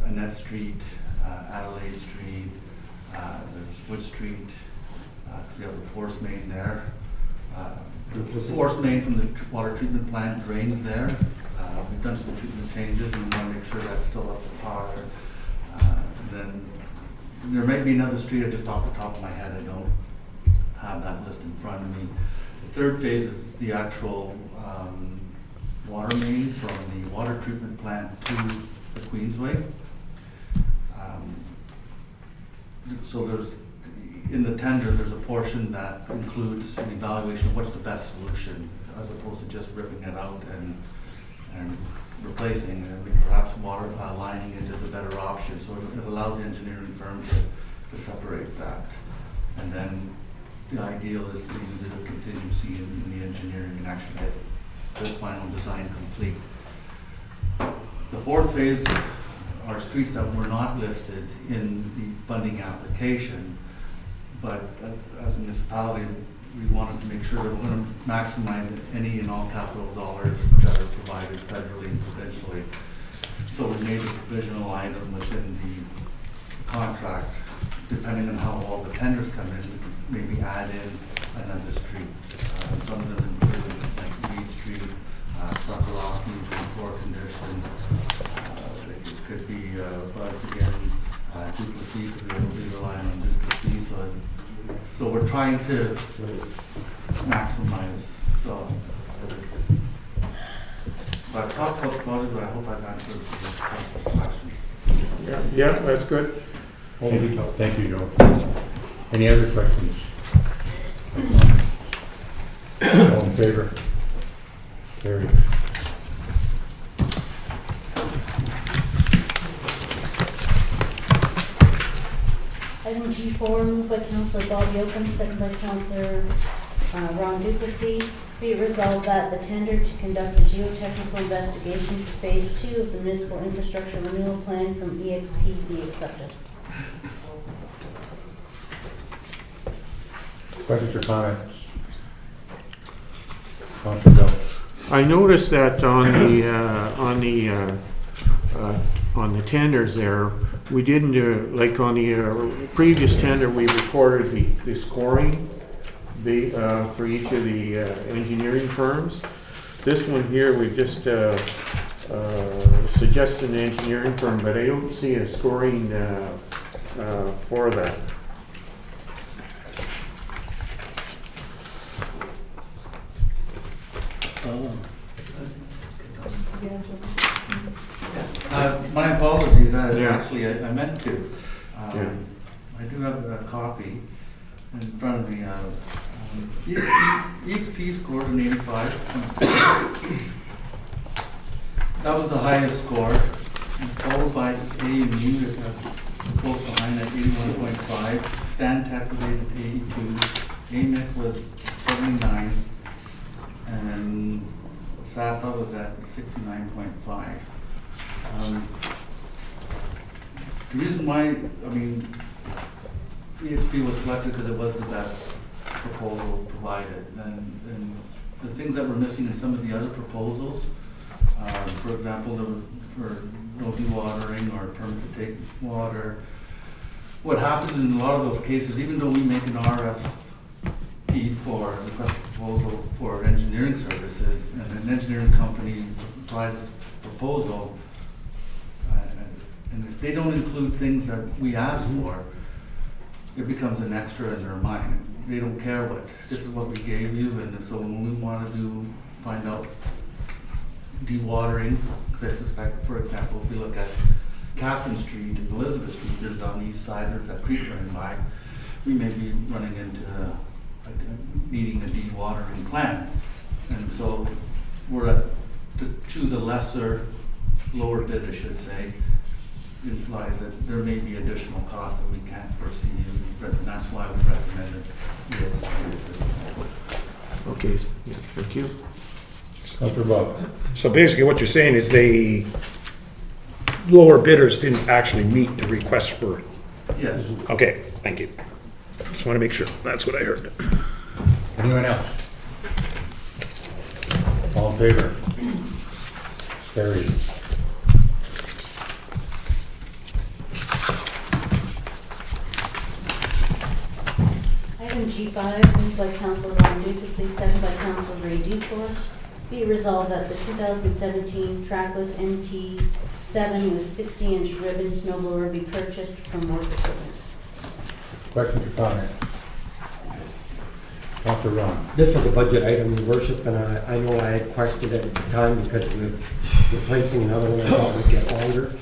Speaker 17: Annette Street, Adelaide Street, there's Wood Street, we have the force main there. The force main from the water treatment plant drains there. We've done some treatment changes and we want to make sure that's still up to par. Then there may be another street, just off the top of my head, I don't have that list in front of me. The third phase is the actual water main from the water treatment plant to the Queensway. So there's, in the tender, there's a portion that includes an evaluation of what's the best solution, as opposed to just ripping it out and replacing it. I mean, perhaps water lining it is a better option. So it allows the engineering firm to separate that. And then the ideal is to use it as contingency in the engineering and actually get the final design complete. The fourth phase are streets that were not listed in the funding application, but as a municipality, we wanted to make sure that we're going to maximize any and all capital dollars that are provided federally and provincially. So we made a provisional item within the contract, depending on how all the tenders come in, we could maybe add in another street. Some of them include like Reed Street, Sokolowski's in poor condition. It could be buzzed again, Duplessis, because we have a legal line on Duplessis. So we're trying to maximize. So I've talked about the project, but I hope I've answered the questions.
Speaker 8: Yeah, that's good.
Speaker 1: Thank you, Joe. Thank you, Joe. Any other questions? All in favor? Carried.
Speaker 15: Item G4, moved by Councillor Bob Yocum, second by Councillor Ron Duplessis. Be it resolved that the tender to conduct a geotechnical investigation for Phase 2 of the Municipal Infrastructure Renewal Plan from EXP be accepted.
Speaker 1: Questions or comments? Councilor Bell.
Speaker 8: I noticed that on the tenders there, we didn't like on the previous tender, we recorded the scoring for each of the engineering firms. This one here, we just suggested an engineering firm, but I don't see a scoring for that.
Speaker 17: My apologies, I meant to. I do have a copy in front of me. EXP scored an 85. That was the highest score, followed by A and U, close behind at 81.5. Stantec was at 82. AMIC was 79. And SAFA was at 69.5. The reason why, EXP was selected because it was the best proposal provided. And the things that were missing in some of the other proposals, for example, for no dewatering or permit to take water, what happens in a lot of those cases, even though we make an RFP for a request proposal for engineering services, and an engineering company provides a proposal, and if they don't include things that we ask for, it becomes an extra in their mind. They don't care what, this is what we gave you, and so when we want to find out dewatering, because I suspect, for example, if we look at Catherine Street and Elizabeth Street, there's on the east side, there's that creek running by, we may be running into needing a dewatering plan. And so to choose a lesser, lower bid, I should say, implies that there may be additional costs that we can't foresee, and that's why we recommended the expenditure.
Speaker 8: Okay, yeah, thank you.
Speaker 1: Councillor Bob.
Speaker 3: So basically what you're saying is the lower bidders didn't actually meet the request for,
Speaker 17: Yes.
Speaker 3: okay, thank you. Just want to make sure, that's what I heard.
Speaker 1: Anyone else? All in favor? Carried.
Speaker 15: Item G5, moved by Councilor Ron Duplessis, second by Councilor Ray Dufour. Be resolved that the 2017 trackless MT7 with 60-inch ribbon snow blower be purchased from Work Equipment.
Speaker 1: Questions or comments? Councillor Ron.
Speaker 4: This was a budget item, Your Worship, and I know I had questioned it at the time because we're replacing another one I thought would get older.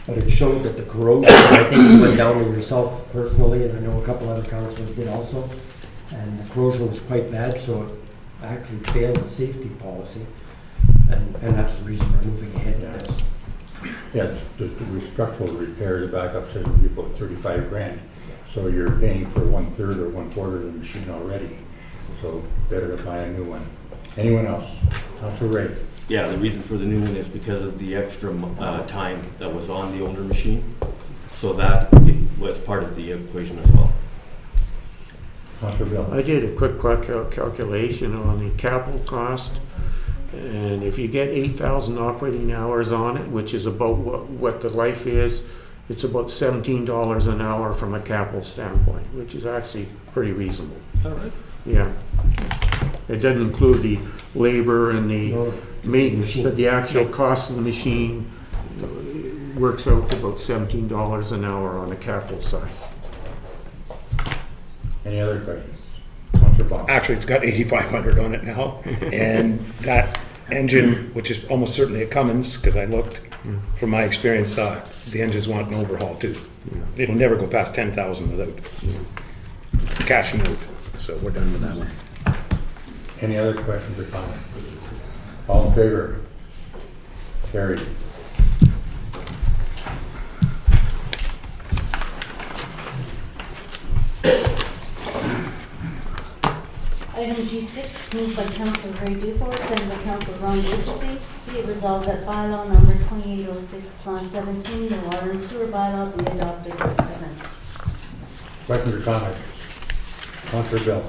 Speaker 4: But it showed that the corrosion, I think you went down to yourself personally, and I know a couple other councilors did also. And the corrosion was quite bad, so it actually failed the safety policy. And that's the reason we're moving ahead with this.
Speaker 1: Yeah, the structural repair, the backup says would be about 35 grand. So you're paying for 1/3 or 1/4 of the machine already. So better to buy a new one. Anyone else? Councillor Ray.
Speaker 12: Yeah, the reason for the new one is because of the extra time that was on the older machine. So that was part of the equation as well.
Speaker 1: Councillor Bill.
Speaker 8: I did a quick calculation on the capital cost, and if you get 8,000 operating hours on it, which is about what the life is, it's about $17 an hour from a capital standpoint, which is actually pretty reasonable.
Speaker 12: All right.
Speaker 8: Yeah. It doesn't include the labor and the maintenance, but the actual cost of the machine works out to about $17 an hour on the capital side.
Speaker 1: Any other questions? Councillor Bob.
Speaker 3: Actually, it's got 8,500 on it now, and that engine, which is almost certainly a Cummins, because I looked, from my experience, the engines want an overhaul too. It'll never go past 10,000 without cashing out, so we're done with that one.
Speaker 1: Any other questions or comments? All in favor? Carried.
Speaker 15: Item G6, moved by Councilor Ray Dufour, second by Councilor Ron Duplessis. Be it resolved that bylaw number 2806/17, the water and sewer bylaw, be adopted as presented.
Speaker 1: Questions or comments? Councillor Bill.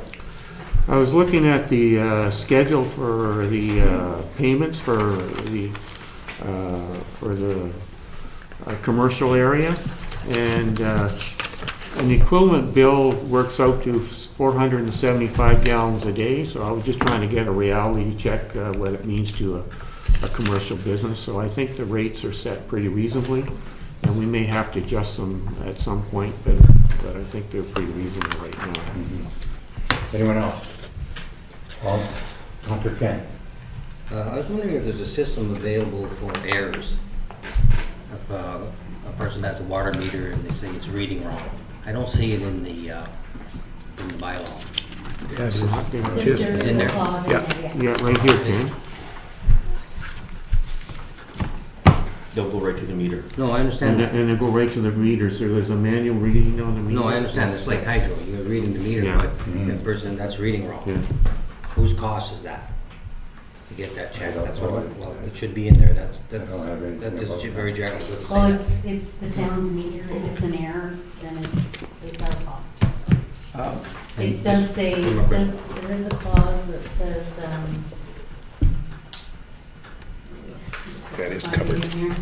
Speaker 8: I was looking at the schedule for the payments for the commercial area, and an equivalent bill works out to 475 gallons a day. So I was just trying to get a reality check what it means to a commercial business. So I think the rates are set pretty reasonably, and we may have to adjust them at some point, but I think they're pretty reasonable right now.
Speaker 1: Anyone else? Councillor Kent.
Speaker 18: I was wondering if there's a system available for errors. If a person has a water meter and they say it's reading wrong. I don't see it in the bylaw.
Speaker 3: Yes,
Speaker 15: There's
Speaker 18: in
Speaker 15: a
Speaker 18: there.
Speaker 15: clause in
Speaker 3: Yeah.
Speaker 15: there,
Speaker 8: Yeah, right here, Ken.
Speaker 12: They'll go right to the meter.
Speaker 18: No, I understand that.
Speaker 8: And they go right to the meter, so there's a manual reading on the meter.
Speaker 18: No, I understand. It's like hydro. You're reading the meter,
Speaker 8: Yeah.
Speaker 18: but that person, that's reading wrong.
Speaker 8: Yeah.
Speaker 18: Whose cost is that? To get that checked? That's what, well, it should be in there. That's
Speaker 1: don't have anything
Speaker 18: that is
Speaker 1: about that.
Speaker 18: very general. It doesn't say
Speaker 15: Well,
Speaker 18: that.
Speaker 15: it's the town's meter. If it's an error, then it's our cost. It does say, there is a clause that says,
Speaker 3: That is
Speaker 15: find it
Speaker 3: covered.
Speaker 15: in here.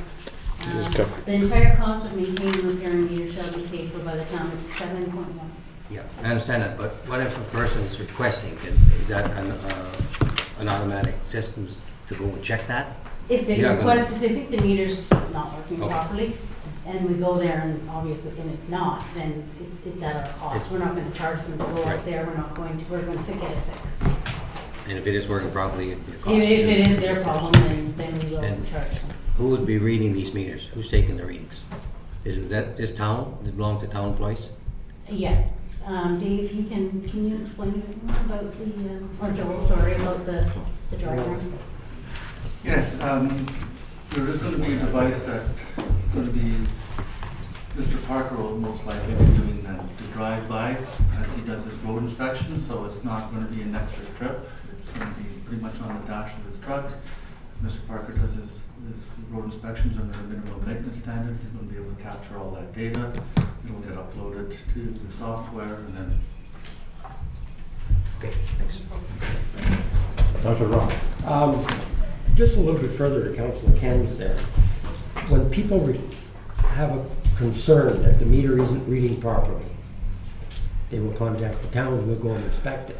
Speaker 15: The entire cost of maintaining and repairing meters shall be paid for by the town. It's 7.1.
Speaker 18: Yeah, I understand that, but what if a person is requesting, is that an automatic system to go and check that?
Speaker 15: If they
Speaker 18: You're not gonna-
Speaker 15: request, if they think the meter's not working
Speaker 18: Okay.
Speaker 15: properly, and we go there and obviously, and it's not, then it's at our cost.
Speaker 18: It's-
Speaker 15: We're not gonna charge them to go out
Speaker 18: Right.
Speaker 15: there, we're gonna get it fixed.
Speaker 18: And if it is working properly, it'd be a cost.
Speaker 15: If it is their problem, then we will
Speaker 18: And-
Speaker 15: charge them.
Speaker 18: Who would be reading these meters? Who's taking the readings? Is it that this town? Does it belong to town employees?
Speaker 15: Yeah, Dave, you can you explain a bit more about the, or Joel, sorry, about the diagram?
Speaker 17: Yes, there is going to be a device that's going to be, Mr. Parker will most likely be doing the drive-by as he does his road inspection, so it's not going to be an extra trip. It's going to be pretty much on the dash of his truck. Mr. Parker does his road inspections under the minimum maintenance standards. He's going to be able to capture all that data. It'll get uploaded to the software and then.
Speaker 18: Okay, thanks.
Speaker 1: Councillor Ross.
Speaker 4: Just a little bit further to Councilor Ken's there. When people have a concern that the meter isn't reading properly, they will contact the town and we'll go and inspect it.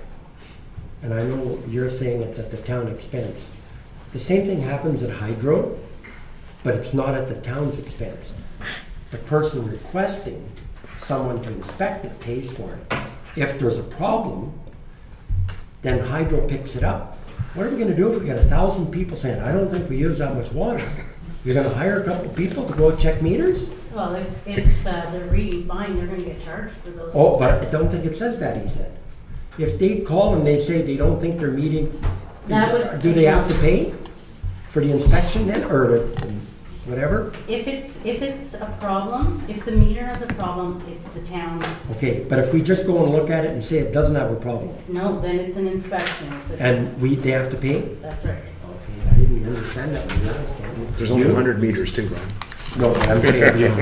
Speaker 4: And I know you're saying it's at the town expense. The same thing happens at Hydro, but it's not at the town's expense. The person requesting someone to inspect it pays for it. If there's a problem, then Hydro picks it up. What are we gonna do if we got 1,000 people saying, I don't think we use that much water? You're gonna hire a couple people to go check meters?
Speaker 15: Well, if they're reading fine, they're gonna get charged for those.
Speaker 4: Oh, but I don't think it says that, he said. If they call and they say they don't think they're meeting, do they have to pay for the inspection then, or whatever?
Speaker 15: If it's a problem, if the meter has a problem, it's the town.
Speaker 4: Okay, but if we just go and look at it and say it doesn't have a problem,
Speaker 15: No, then it's an inspection.
Speaker 4: and they have to pay?
Speaker 15: That's right.
Speaker 4: Okay, I didn't understand that when you asked that.
Speaker 3: There's only 100 meters too, Ron.
Speaker 4: No, but I'm saying,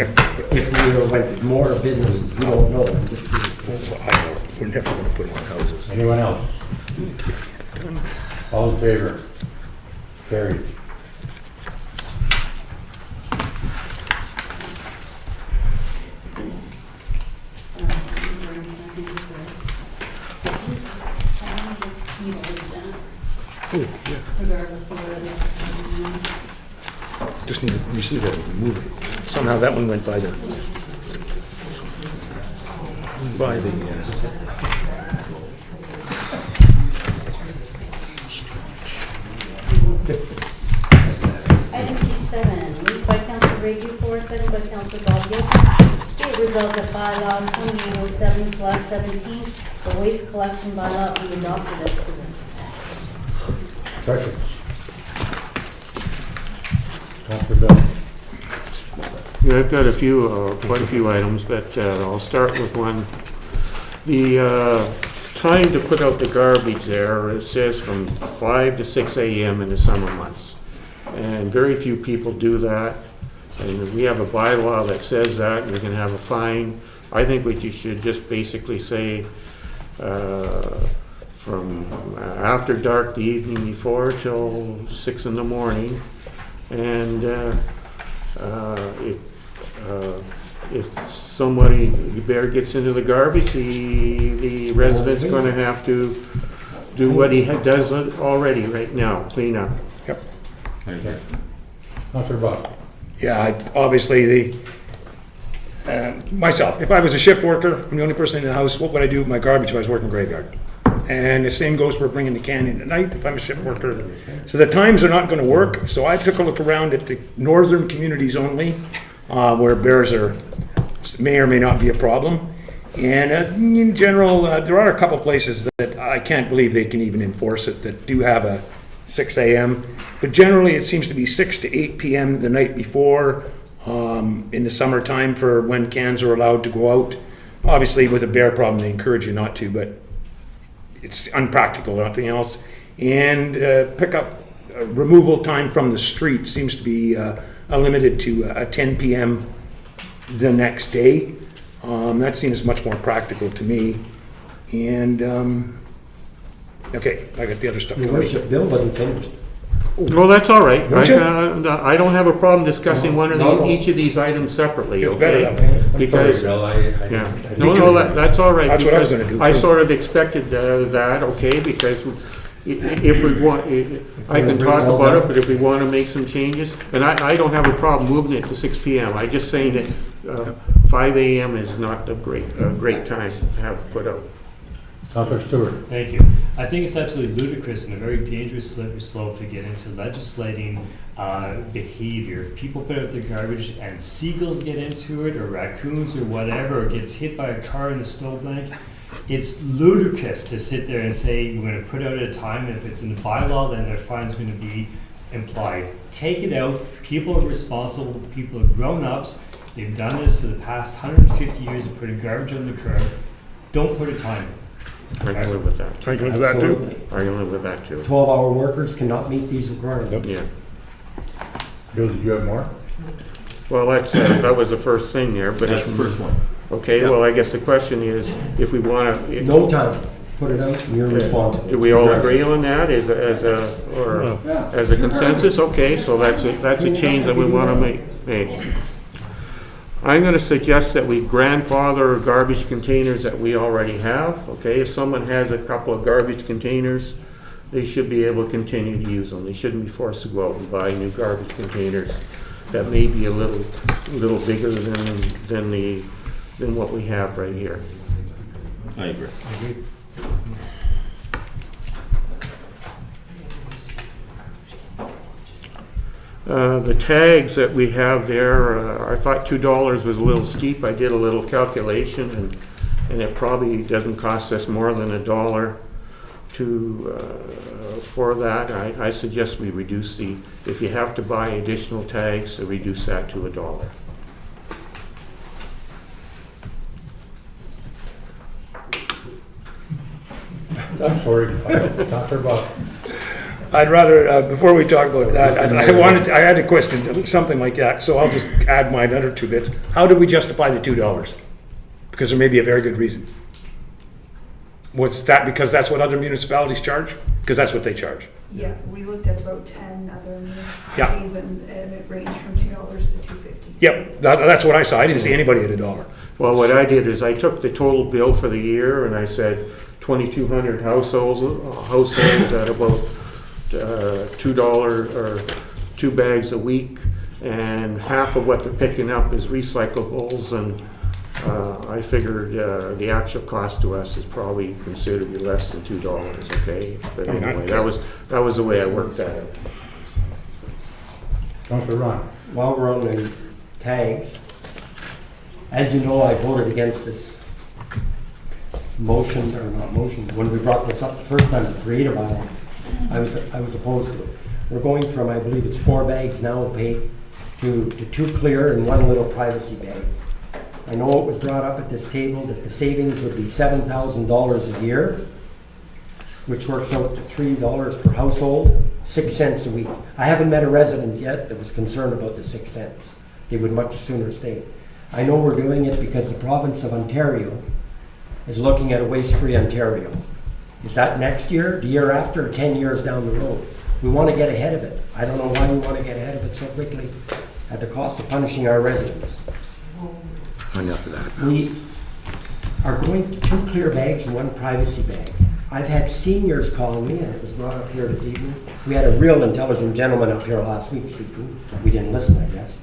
Speaker 4: if we went more businesses, we don't know. I'm just being-
Speaker 3: We're never going to put it on houses.
Speaker 1: Anyone else? All in favor? Carried.
Speaker 15: Regardless of where it is.
Speaker 3: Just need to, you see that, move it. Somehow that one went by the,
Speaker 15: Item G7, moved by Councilor Ray Dufour, second by Councilor Bob Gilpin. Be it resolved that bylaw 2807/17, the waste collection bylaw be adopted as presented.
Speaker 1: Questions? Councillor Bill.
Speaker 8: Yeah, I've got quite a few items, but I'll start with one. The time to put out the garbage there, it says from 5 to 6 a.m. in the summer months. And very few people do that. And we have a bylaw that says that, and you can have a fine. I think what you should just basically say, from after dark the evening before till 6 in the morning. And if somebody, the bear gets into the garbage, the resident's gonna have to do what he does already right now, clean up.
Speaker 3: Yep.
Speaker 1: Councillor Bob.
Speaker 3: Yeah, obviously, myself, if I was a shift worker, I'm the only person in the house, what would I do with my garbage if I was working graveyard? And the same goes for bringing the can in at night if I'm a shift worker. So the times are not going to work. So I took a look around at the northern communities only, where bears may or may not be a problem. And in general, there are a couple places that I can't believe they can even enforce it that do have a 6 a.m. But generally, it seems to be 6 to 8 p.m. the night before in the summertime for when cans are allowed to go out. Obviously, with a bear problem, they encourage you not to, but it's unpractical, nothing else. And pickup removal time from the street seems to be limited to 10 p.m. the next day. That seems much more practical to me. And, okay, I got the other stuff.
Speaker 4: Your worship, Bill wasn't finished.
Speaker 8: Well, that's all right.
Speaker 3: Don't you?
Speaker 8: I don't have a problem discussing one of
Speaker 4: No,
Speaker 8: these,
Speaker 4: no.
Speaker 8: each of these items separately,
Speaker 3: It's better
Speaker 8: okay?
Speaker 3: that way.
Speaker 8: Because,
Speaker 1: Bill,
Speaker 8: yeah,
Speaker 1: I-
Speaker 8: no, no, that's all right.
Speaker 3: That's what I was
Speaker 8: because
Speaker 3: gonna do,
Speaker 8: I
Speaker 3: too.
Speaker 8: sort of expected that, okay, because if we want, I can talk about it, but if we want to make some changes, and I don't have a problem moving it to 6 PM. I'm just saying that 5 AM is not a great time to have put out.
Speaker 1: Counselor Stewart.
Speaker 13: Thank you. I think it's absolutely ludicrous and a very dangerous slippery slope to get into legislating behavior. If people put out their garbage and seagulls get into it, or raccoons, or whatever, or gets hit by a car in a snowbank, it's ludicrous to sit there and say we're going to put out at a time, and if it's in the bylaw, then their fine's going to be implied. Take it out. People are responsible. People are grown-ups. They've done this for the past 150 years of putting garbage on the curb. Don't put a time in.
Speaker 8: I can live with that.
Speaker 3: I can live with that too.
Speaker 4: Absolutely.
Speaker 8: I can live with that too.
Speaker 4: 12-hour workers cannot meet these requirements.
Speaker 8: Yeah.
Speaker 1: Bill, did you have more?
Speaker 8: Well, that was the first thing there, but
Speaker 12: That's the first one.
Speaker 8: okay, well, I guess the question is, if we want to,
Speaker 4: No time. Put it out and you're responsible.
Speaker 8: do we all agree on that as a consensus? Okay, so that's a change that we want to make. I'm going to suggest that we grandfather garbage containers that we already have, okay? If someone has a couple of garbage containers, they should be able to continue to use them. They shouldn't be forced to go out and buy new garbage containers that may be a little bigger than what we have right here.
Speaker 12: I agree.
Speaker 8: The tags that we have there, I thought $2 was a little steep. I did a little calculation, and it probably doesn't cost us more than $1 for that. I suggest we reduce if you have to buy additional tags, to reduce that to $1.
Speaker 1: I'm sorry, Dr. Buck.
Speaker 3: I'd rather, before we talk about that, I had a question, something like that, so I'll just add my other 2 bits. How did we justify the $2? Because there may be a very good reason. Was that because that's what other municipalities charge? Because that's what they charge.
Speaker 16: Yeah, we looked at about 10 other municipalities and it ranged from $2 to $2.50.
Speaker 3: Yep, that's what I saw. I didn't see anybody at $1.
Speaker 8: Well, what I did is I took the total bill for the year, and I said 2,200 households at about $2 or 2 bags a week, and half of what they're picking up is recyclables, and I figured the actual cost to us is probably considerably less than $2, okay? But anyway, that was the way I worked that out.
Speaker 1: Counselor Ron.
Speaker 4: While we're on the tags, as you know, I voted against this motion, or not motion, when we brought this up the first time to create a bylaw. I was opposed to it. We're going from, I believe it's 4 bags now opaque to 2 clear and 1 little privacy bag. I know it was brought up at this table that the savings would be $7,000 a year, which works out to $3 per household, 6 cents a week. I haven't met a resident yet that was concerned about the 6 cents. They would much sooner stay. I know we're doing it because the province of Ontario is looking at a waste-free Ontario. Is that next year, the year after, or 10 years down the road? We want to get ahead of it. I don't know why we want to get ahead of it so quickly at the cost of punishing our residents.
Speaker 8: Enough of that.
Speaker 4: We are going to 2 clear bags and 1 privacy bag. I've had seniors call me, and it was brought up here this evening. We had a real intelligent gentleman up here last week speaking. We didn't listen, I guess.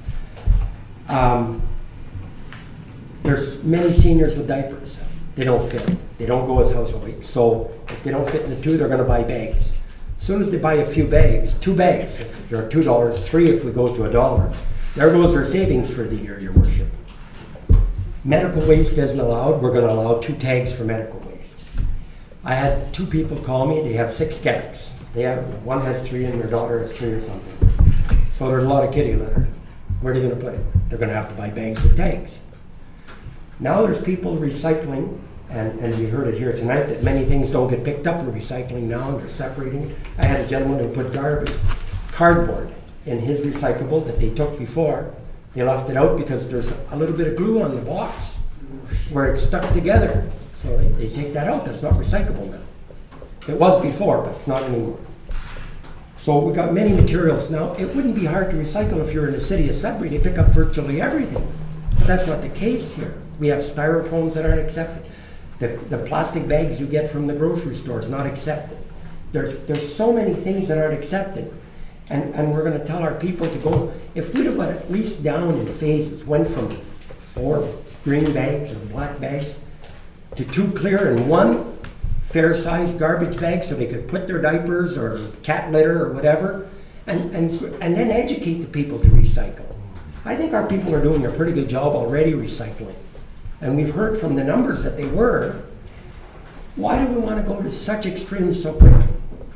Speaker 4: There's many seniors with diapers. They don't fit. They don't go as household weight. So if they don't fit in the 2, they're going to buy bags. As soon as they buy a few bags, 2 bags, if they're $2, 3 if we go to $1, there goes their savings for the year, Your Worship. Medical waste isn't allowed. We're going to allow 2 tags for medical waste. I had 2 people call me. They have 6 cats. One has 3 and their daughter has 3 or something. So there's a lot of kitty litter. Where are they going to put it? They're going to have to buy bags with tags. Now there's people recycling, and we heard it here tonight that many things don't get picked up in recycling now, and they're separating. I had a gentleman who put cardboard in his recyclable that they took before. They left it out because there's a little bit of glue on the box where it's stuck together. So they take that out. That's not recyclable now. It was before, but it's not anymore. So we got many materials. Now, it wouldn't be hard to recycle if you're in the city of Sudbury. They pick up virtually everything. But that's not the case here. We have styrofoams that aren't accepted. The plastic bags you get from the grocery store is not accepted. There's so many things that aren't accepted. And we're gonna tell our people to go, if we'd have at least down in phases, went from 4 green bags or black bags to 2 clear and 1 fair-sized garbage bag so they could put their diapers or cat litter or whatever, and then educate the people to recycle. I think our people are doing a pretty good job already recycling. And we've heard from the numbers that they were. Why do we want to go to such extremes so quickly?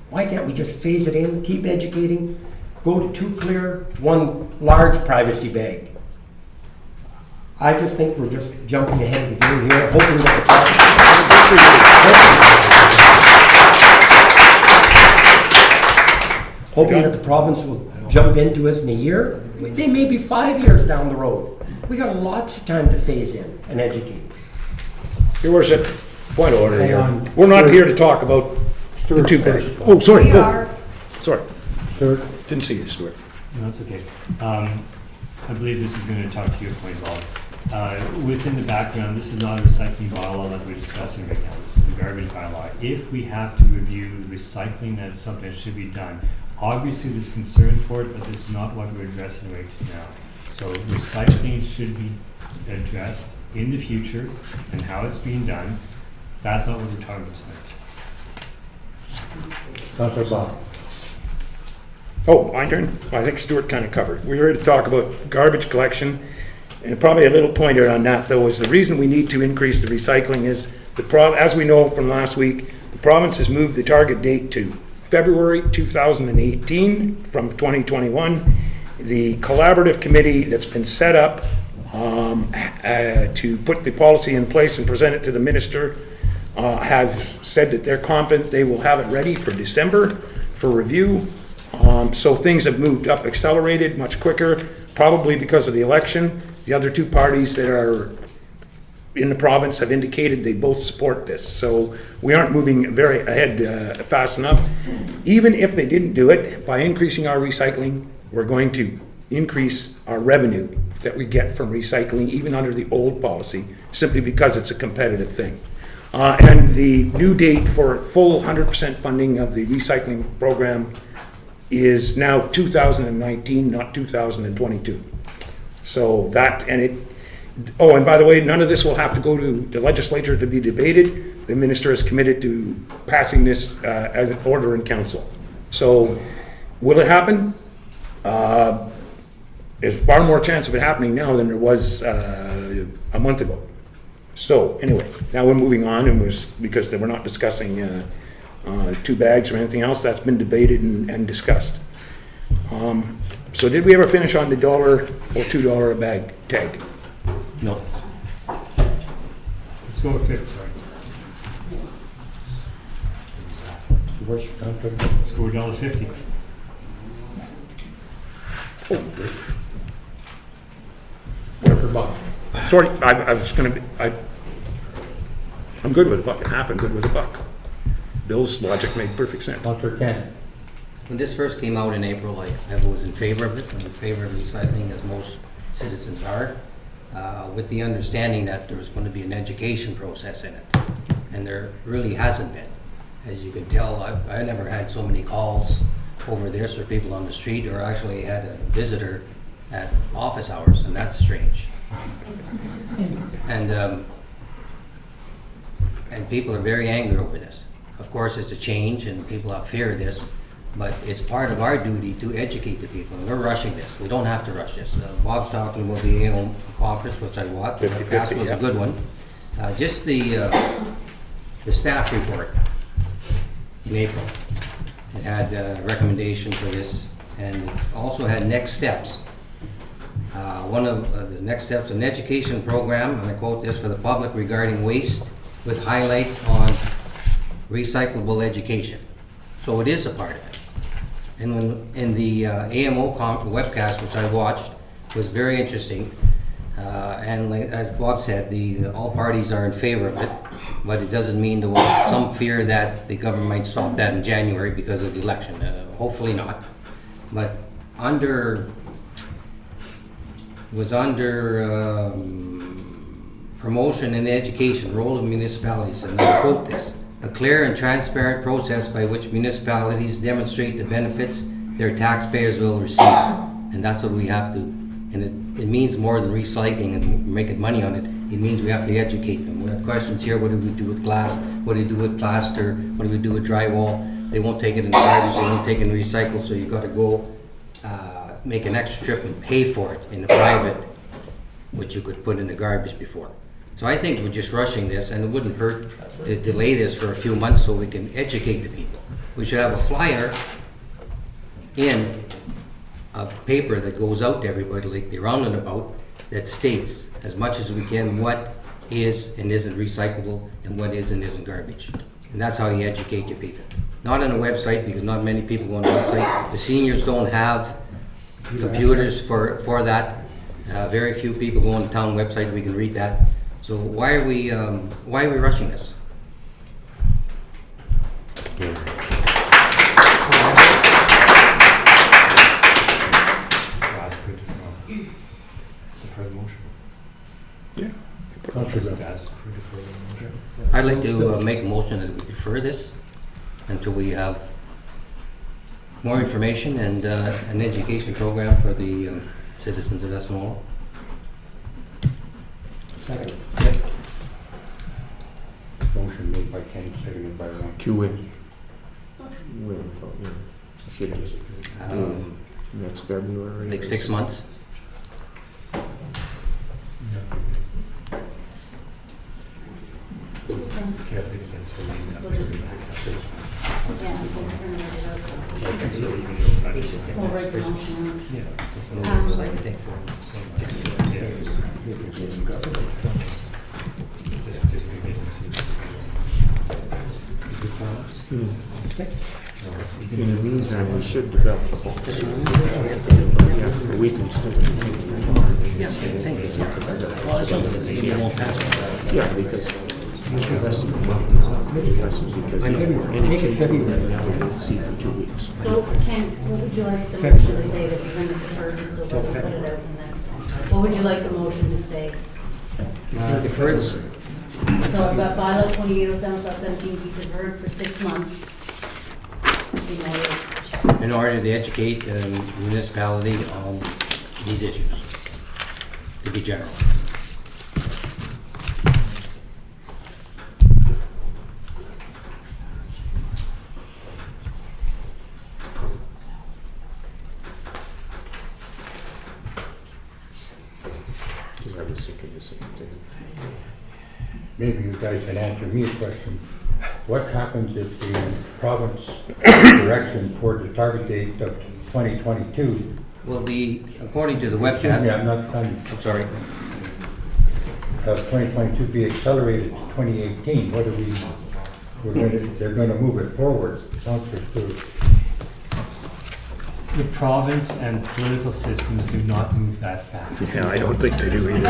Speaker 4: Why can't we just phase it in, keep educating, go to 2 clear, 1 large privacy bag? I just think we're just jumping ahead of the game here, hoping that the province will jump into us in a year. They may be 5 years down the road. We got lots of time to phase in and educate.
Speaker 3: Your worship, point of order
Speaker 1: Hang
Speaker 3: here.
Speaker 1: on.
Speaker 3: We're not here to talk about the 2 bags.
Speaker 1: first.
Speaker 3: Oh, sorry,
Speaker 10: We
Speaker 3: go.
Speaker 10: are.
Speaker 3: Sorry,
Speaker 1: Stuart?
Speaker 3: didn't see you, Stuart.
Speaker 13: No, that's okay. I believe this is going to talk to your point, Bob. Within the background, this is not a recycling bylaw that we're discussing right now. This is a garbage bylaw. If we have to review recycling, that's something that should be done. Obviously, there's concern for it, but this is not what we're addressing right now. So recycling should be addressed in the future and how it's being done. That's not what we're talking about tonight.
Speaker 1: Councillor Bob?
Speaker 3: Oh, my turn? I think Stuart kind of covered. We're here to talk about garbage collection. And probably a little pointer on that, though, is the reason we need to increase the recycling is, as we know from last week, the province has moved the target date to February 2018 from 2021. The collaborative committee that's been set up to put the policy in place and present it to the minister have said that they're confident they will have it ready for December for review. So things have moved up, accelerated much quicker, probably because of the election. The other 2 parties that are in the province have indicated they both support this. So we aren't moving very ahead fast enough. Even if they didn't do it, by increasing our recycling, we're going to increase our revenue that we get from recycling, even under the old policy, simply because it's a competitive thing. And the new date for full 100% funding of the recycling program is now 2019, not 2022. So that, and it, oh, and by the way, none of this will have to go to the legislature to be debated. The minister is committed to passing this as an order in council. So will it happen? There's far more chance of it happening now than there was a month ago. So anyway, now we're moving on, and because we're not discussing 2 bags or anything else. That's been debated and discussed. So did we ever finish on the $1 or $2 a bag tag?
Speaker 12: No.
Speaker 13: Let's go with 50, sorry.
Speaker 1: Worship, Councillor?
Speaker 13: Let's go with $1.50.
Speaker 1: Worship Bob?
Speaker 3: Sorry, I was going to be, I'm good with $1.50. I'm good with $1. Bill's logic made perfect sense.
Speaker 1: Councillor Ken?
Speaker 18: When this first came out in April, I was in favor of it. I'm in favor of recycling, as most citizens are, with the understanding that there was going to be an education process in it. And there really hasn't been. As you can tell, I never had so many calls over this, or people on the street, or actually had a visitor at office hours, and that's strange. And people are very angry over this. Of course, it's a change, and people have fear of this, but it's part of our duty to educate the people. And we're rushing this. We don't have to rush this. Bob's talking about the AO conference, which I watched. The past was a good one. Just the staff report in April. It had a recommendation for this, and it also had next steps. One of the next steps, an education program, and I quote this, for the public regarding waste, with highlights on recyclable education. So it is a part of it. And when in the AMO webcast, which I watched, was very interesting. And as Bob said, all parties are in favor of it, but it doesn't mean there was some fear that the government might stop that in January because of the election. Hopefully not. But was under promotion and education, role of municipalities, and I quote this: a clear and transparent process by which municipalities demonstrate the benefits their taxpayers will receive. And that's what we have to, and it means more than recycling and making money on it. It means we have to educate them. We have questions here: what do we do with glass? What do we do with plaster? What do we do with drywall? They won't take it in the garbage, they won't take it in recycle, so you've got to go make an extra trip and pay for it in the private, which you could put in the garbage before. So I think we're just rushing this, and it wouldn't hurt to delay this for a few months so we can educate the people. We should have a flyer in a paper that goes out to everybody, like the Round and About, that states as much as we can what is and isn't recyclable and what is and isn't garbage. And that's how you educate your people. Not on a website, because not many people go on the website. The seniors don't have computers for that. Very few people go on the town website, we can read that. So why are we rushing this? I'd like to make a motion that we defer this until we have more information and an education program for the citizens of Espanola.
Speaker 4: Second.
Speaker 1: Motion made by Kenny, seconded by Ron.
Speaker 8: Should just next February.
Speaker 18: Like 6 months.
Speaker 8: In the meantime, we should develop the whole thing. We can still continue.
Speaker 18: Yeah, I think. Well, as long as you won't pass it.
Speaker 8: Yeah, because
Speaker 4: Make it February.
Speaker 8: now we don't see for 2 weeks.
Speaker 15: So, Ken, what would you like the motion to say that you're going to defer this so we'll put it out and then? What would you like the motion to say?
Speaker 18: Defer this.
Speaker 15: So I've got bylaw 2807/17 be deferred for 6 months.
Speaker 18: In order to educate the municipality on these issues, to be general.
Speaker 8: I was thinking the same thing.
Speaker 1: Maybe you guys can answer me a question. What happens if the province direction toward the target date of 2022?
Speaker 18: Well, according to the
Speaker 1: Excuse me,
Speaker 18: webcast,
Speaker 1: I'm not done.
Speaker 18: I'm sorry.
Speaker 1: 2022 be accelerated to 2018. What are they're going to move it forward. Councillor Stewart.
Speaker 13: The province and political systems do not move that fast.
Speaker 8: Yeah, I don't think they do either.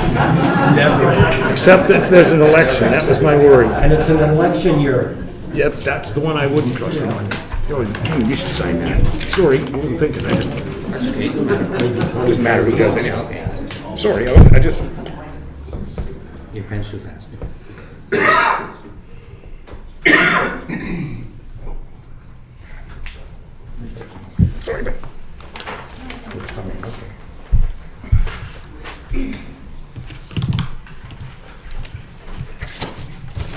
Speaker 8: Never. Except if there's an election, that was my worry.
Speaker 4: And it's an election year.
Speaker 8: Yep, that's the one I wouldn't trust him on. You should sign that. Sorry, I wasn't thinking that.
Speaker 18: That's okay, it doesn't matter.
Speaker 8: Doesn't matter who does anyhow.
Speaker 18: Okay.
Speaker 8: Sorry, I just...
Speaker 18: Your pen's too fast.
Speaker 8: Sorry, but...
Speaker 1: It's coming, okay.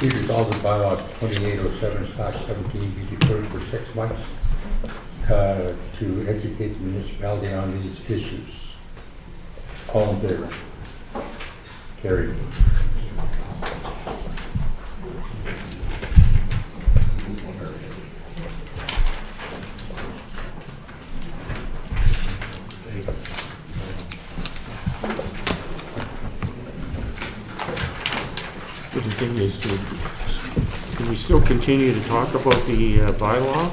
Speaker 1: Be resolved that bylaw 2807/17 be deferred for 6 months to educate the municipality on these issues. All in favor? Carried.
Speaker 8: The thing is, can we still continue to talk about the bylaw?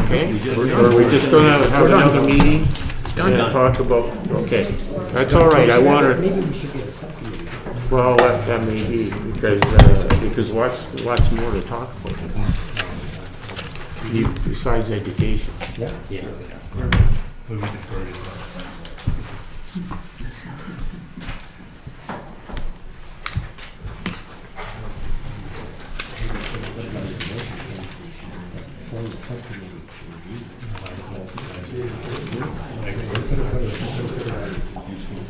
Speaker 8: Okay. Or are we just going to have another meeting and talk about, okay, that's all right, I wanna,
Speaker 4: Maybe we should get a subcommittee.
Speaker 8: well, that may be, because lots more to talk about. Besides education.
Speaker 4: Yeah.
Speaker 13: Yeah. Would we defer to that?
Speaker 4: Form a subcommittee.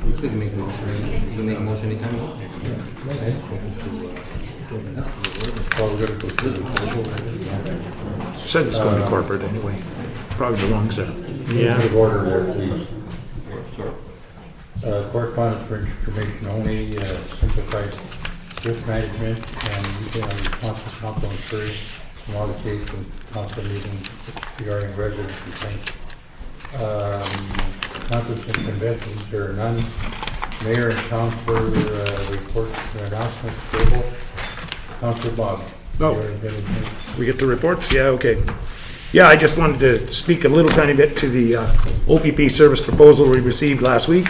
Speaker 18: You can make a motion, you can make a motion anytime you want.
Speaker 3: Said it's going to corporate anyway. Probably belongs there.
Speaker 8: Yeah.
Speaker 1: Point of order there, please.
Speaker 12: Sir.
Speaker 1: Correspondence for information only, simplified risk management and response to council inquiries from all the case and council meetings regarding resident complaints. Conference and conventions, there are none. Mayor and council reports and announcements, table. Councilor Bob.
Speaker 3: Oh.
Speaker 1: you have anything?
Speaker 3: We get the reports? Yeah, okay. Yeah, I just wanted to speak a little tiny bit to the OPP service proposal we received last week.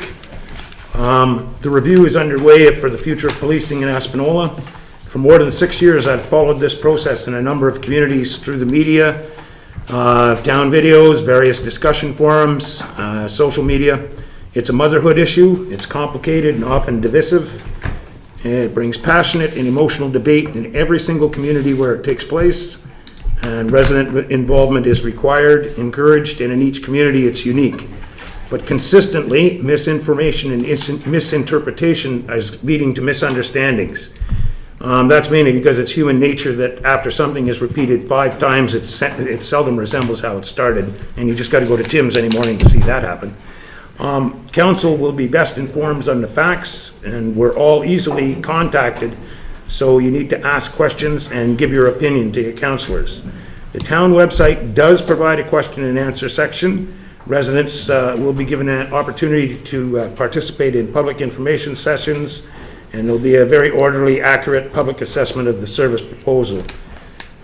Speaker 3: The review is underway for the future of policing in Espanola. For more than 6 years, I've followed this process in a number of communities through the media, town videos, various discussion forums, social media. It's a motherhood issue. It's complicated and often divisive. It brings passionate and emotional debate in every single community where it takes place, and resident involvement is required, encouraged, and in each community it's unique. But consistently, misinformation and misinterpretation is leading to misunderstandings. That's mainly because it's human nature that after something is repeated 5 times, it seldom resembles how it started, and you just got to go to Tim's any morning to see that happen. Council will be best informed on the facts, and we're all easily contacted, so you need to ask questions and give your opinion to your councillors. The town website does provide a question and answer section. Residents will be given an opportunity to participate in public information sessions, and there'll be a very orderly, accurate public assessment of the service proposal.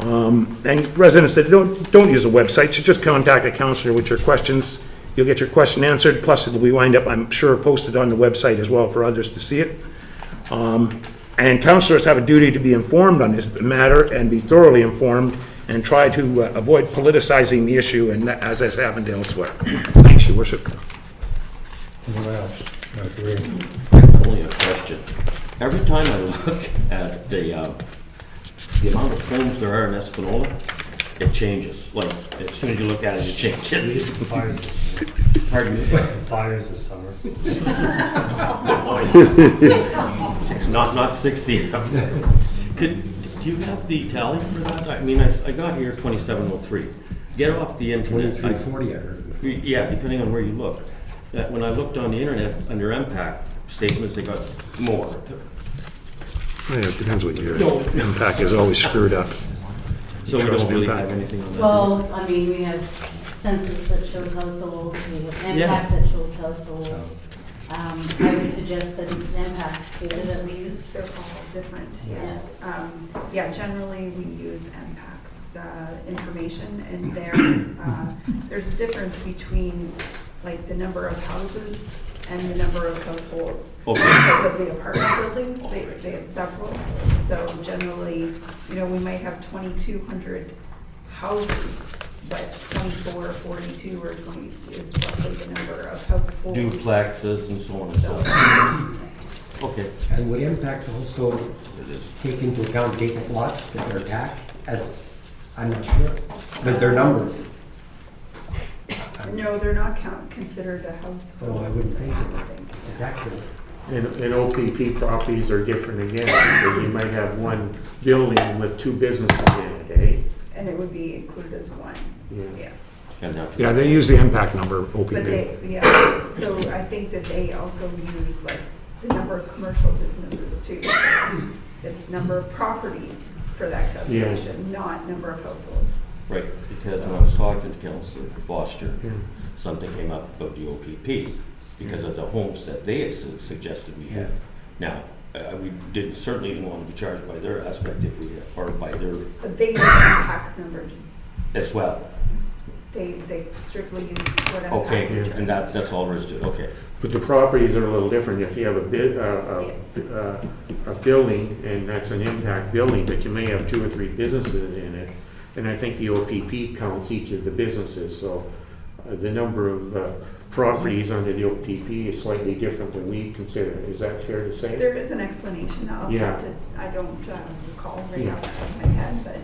Speaker 3: And residents that don't use the website should just contact a councillor with your questions. You'll get your question answered, plus it'll be wind up, I'm sure, posted on the website as well for others to see it. And councillors have a duty to be informed on this matter and be thoroughly informed and try to avoid politicizing the issue, and that, as has happened elsewhere. Thanks, Your Worship.
Speaker 1: Anyone else? Agree.
Speaker 12: Only a question. Every time I look at the amount of homes there are in Espanola, it changes. Like, as soon as you look at it, it changes. Pardon me?
Speaker 13: Fires this summer.
Speaker 12: Not 60 of them. Do you have the tally for that? I mean, I got here 2703. Get off the internet.
Speaker 4: 2340, I heard.
Speaker 12: Yeah, depending on where you look. When I looked on the internet, under impact statements, they got more.
Speaker 3: Yeah, it depends what you hear. Impact is always screwed up.
Speaker 12: So we don't really have anything on that?
Speaker 15: Well, I mean, we have census that shows households, we have impact that shows households. I would suggest that it's impact data that we use.
Speaker 16: They're all different, yes. Yeah, generally we use impacts information, and there's a difference between like the number of houses and the number of households.
Speaker 12: Okay.
Speaker 16: Because of the apartment buildings, they have several. So generally, we might have 2,200 houses, but 24, 42, or 20 is roughly the number of households.
Speaker 12: Duplexes and so on and so forth. Okay.
Speaker 4: And would impact also take into account vacant lots that are taxed? I'm not sure, but they're numbers.
Speaker 16: No, they're not considered a household.
Speaker 4: Oh, I wouldn't think so. Exactly.
Speaker 8: And OPP properties are different again, because you might have one building with 2 businesses in it, eh?
Speaker 16: And it would be included as one.
Speaker 8: Yeah.
Speaker 3: Yeah, they use the impact number,
Speaker 16: But
Speaker 3: OPP.
Speaker 16: so I think that they also use like the number of commercial businesses too. It's number of properties for that calculation, not number of households.
Speaker 12: Right, because when I was talking to Councillor Foster, something came up about the OPP because of the homes that they had suggested we had. Now, we certainly didn't want to be charged by their aspect if we, or by their.
Speaker 16: But they use tax numbers.
Speaker 12: As well.
Speaker 16: They strictly use what MPAC
Speaker 12: Okay,
Speaker 16: returns.
Speaker 12: and that's all there is to it, okay.
Speaker 8: But the properties are a little different. If you have a building, and that's an impact building, but you may have 2 or 3 businesses in it, and I think the OPP counts each of the businesses, so the number of properties under the OPP is slightly different than we consider. Is that fair to say?
Speaker 16: There is an explanation. I'll
Speaker 8: Yeah.
Speaker 16: have to, I don't recall right
Speaker 8: Yeah.
Speaker 16: off the top of my head, but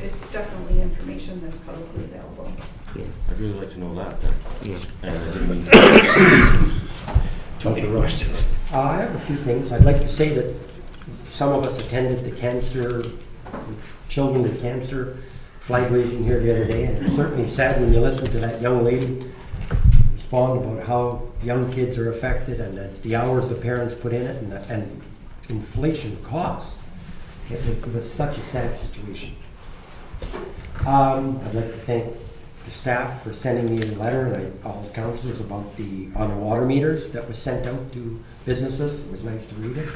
Speaker 16: it's definitely information that's publicly available.
Speaker 12: Yeah, I'd really like to know that then.
Speaker 8: Yeah.
Speaker 12: And I didn't mean
Speaker 3: Too many questions.
Speaker 4: I have a few things. I'd like to say that some of us attended the Children with Cancer flag raising here the other day, and it's certainly sad when you listen to that young lady respond about how young kids are affected and the hours the parents put in it and inflation costs. It was such a sad situation. I'd like to thank the staff for sending me a letter, and all councillors, about on the water meters that was sent out to businesses. It was nice to read it.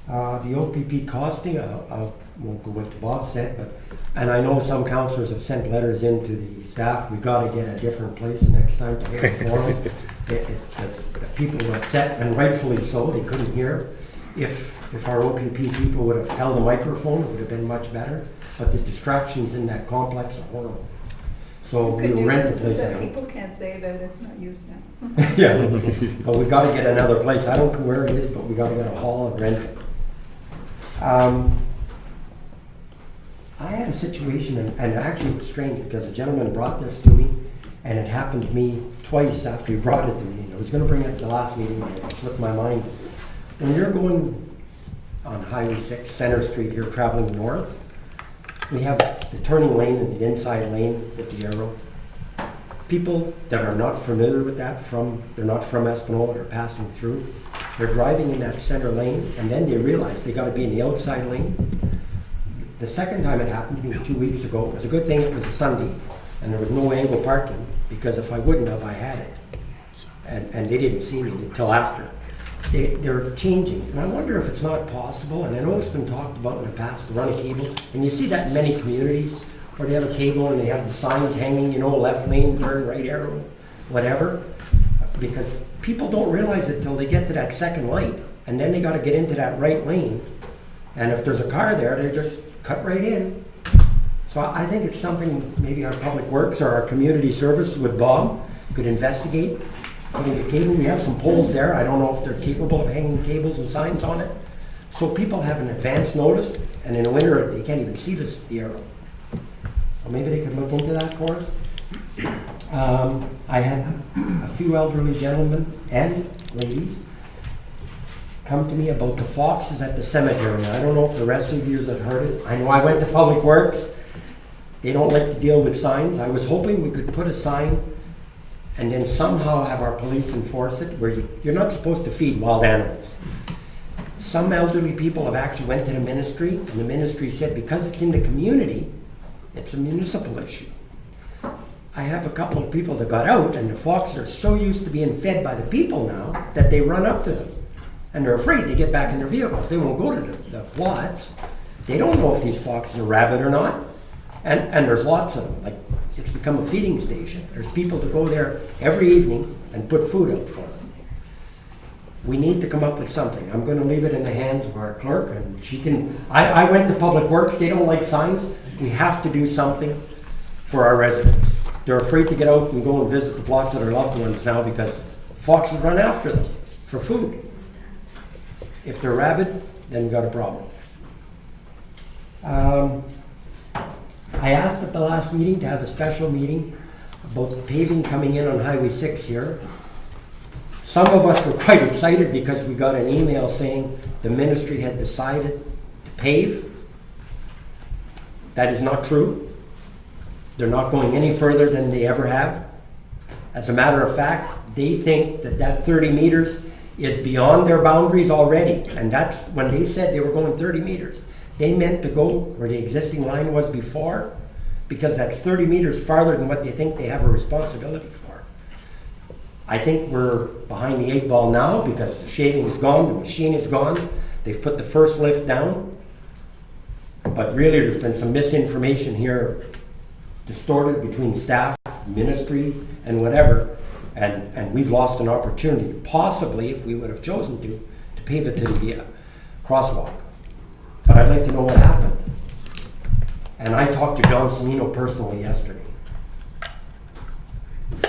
Speaker 4: The OPP costing, I won't go what Bob said, and I know some councillors have sent letters in to the staff. We got to get a different place next time to hold a forum. People were upset, and rightfully so. They couldn't hear. If our OPP people would have held a microphone, it would have been much better. But the distractions in that complex are horrible. So we'll rent the place out.
Speaker 16: People can't say that it's not used now.
Speaker 4: Yeah, but we got to get another place. I don't know where it is, but we got to get a hall and rent it. I had a situation, and actually it was strange because a gentleman brought this to me, and it happened to me twice after he brought it to me. And I was going to bring it at the last meeting, and it slipped my mind. When you're going on Highway 6, Center Street here, traveling north, we have the turning lane and the inside lane with the arrow. People that are not familiar with that, they're not from Espanola, they're passing through, they're driving in that center lane, and then they realize they got to be in the outside lane. The second time it happened to me 2 weeks ago, it was a good thing it was a Sunday, and there was no angle parking, because if I wouldn't have, I had it. And they didn't see me until after. They're changing, and I wonder if it's not possible, and I know it's been talked about in the past, to run a cable, and you see that in many communities, where they have a cable and they have the signs hanging, left lane, turn, right arrow, whatever, because people don't realize it till they get to that second light, and then they gotta get into that right lane, and if there's a car there, they just cut right in. So I think it's something maybe our Public Works or our community service with Bob could investigate. Putting a cable, we have some poles there. I don't know if they're capable of hanging cables and signs on it. So people have an advance notice, and in the winter, they can't even see the arrow. So maybe they could look into that for us. I had a few elderly gentlemen and ladies come to me about the foxes at the cemetery. I don't know if the rest of you have heard it. I know I went to Public Works. They don't like to deal with signs. I was hoping we could put a sign and then somehow have our police enforce it, where you're not supposed to feed wild animals. Some elderly people have actually went to the ministry, and the ministry said because it's in the community, it's a municipal issue. I have a couple of people that got out, and the foxes are so used to being fed by the people now that they run up to them. And they're afraid they get back in their vehicles. They won't go to the plots. They don't know if these foxes are rabid or not. And there's lots of them. Like, it's become a feeding station. There's people that go there every evening and put food out for them. We need to come up with something. I'm going to leave it in the hands of our clerk, and she can. I went to Public Works. They don't like signs. We have to do something for our residents. They're afraid to get out and go and visit the plots of their loved ones now because foxes run after them for food. If they're rabid, then we've got a problem. I asked at the last meeting to have a special meeting about the paving coming in on Highway 6 here. Some of us were quite excited because we got an email saying the ministry had decided to pave. That is not true. They're not going any further than they ever have. As a matter of fact, they think that 30 meters is beyond their boundaries already. And that's when they said they were going 30 meters. They meant to go where the existing line was before, because that's 30 meters farther than what they think they have a responsibility for. I think we're behind the 8 ball now because the shaving is gone, the machine is gone. They've put the first lift down. But really, there's been some misinformation here distorted between staff, ministry, and whatever, and we've lost an opportunity, possibly, if we would have chosen to pave it to the crosswalk. But I'd like to know what happened. And I talked to John Sonino personally yesterday.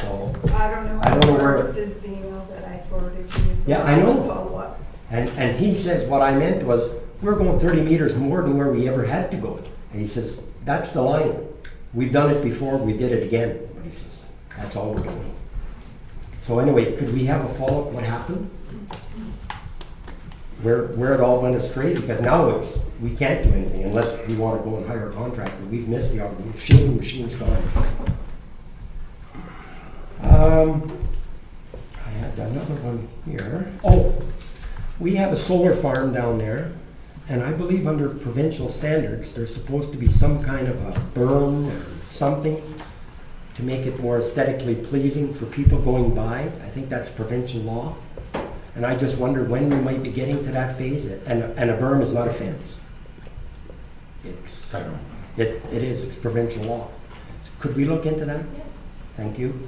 Speaker 4: So,
Speaker 16: I don't know.
Speaker 4: I don't know where-
Speaker 16: Since the email that I forwarded to you, so
Speaker 4: Yeah, I
Speaker 16: I'll
Speaker 4: know.
Speaker 16: have to follow up.
Speaker 4: and he says, what I meant was, we're going 30 meters more than where we ever had to go. And he says, that's the line. We've done it before, we did it again. But he says, that's all we're doing. So anyway, could we have a follow-up, what happened? Where it all went astray? Because now we can't do anything unless we want to go and hire a contractor. We've missed the opportunity. Machine's gone. I had another one here. Oh, we have a solar farm down there, and I believe under provincial standards, there's supposed to be some kind of a berm or something to make it more aesthetically pleasing for people going by. I think that's provincial law. And I just wonder when we might be getting to that phase. And a berm is not a fence. It is, it's provincial law. Could we look into that? Thank you.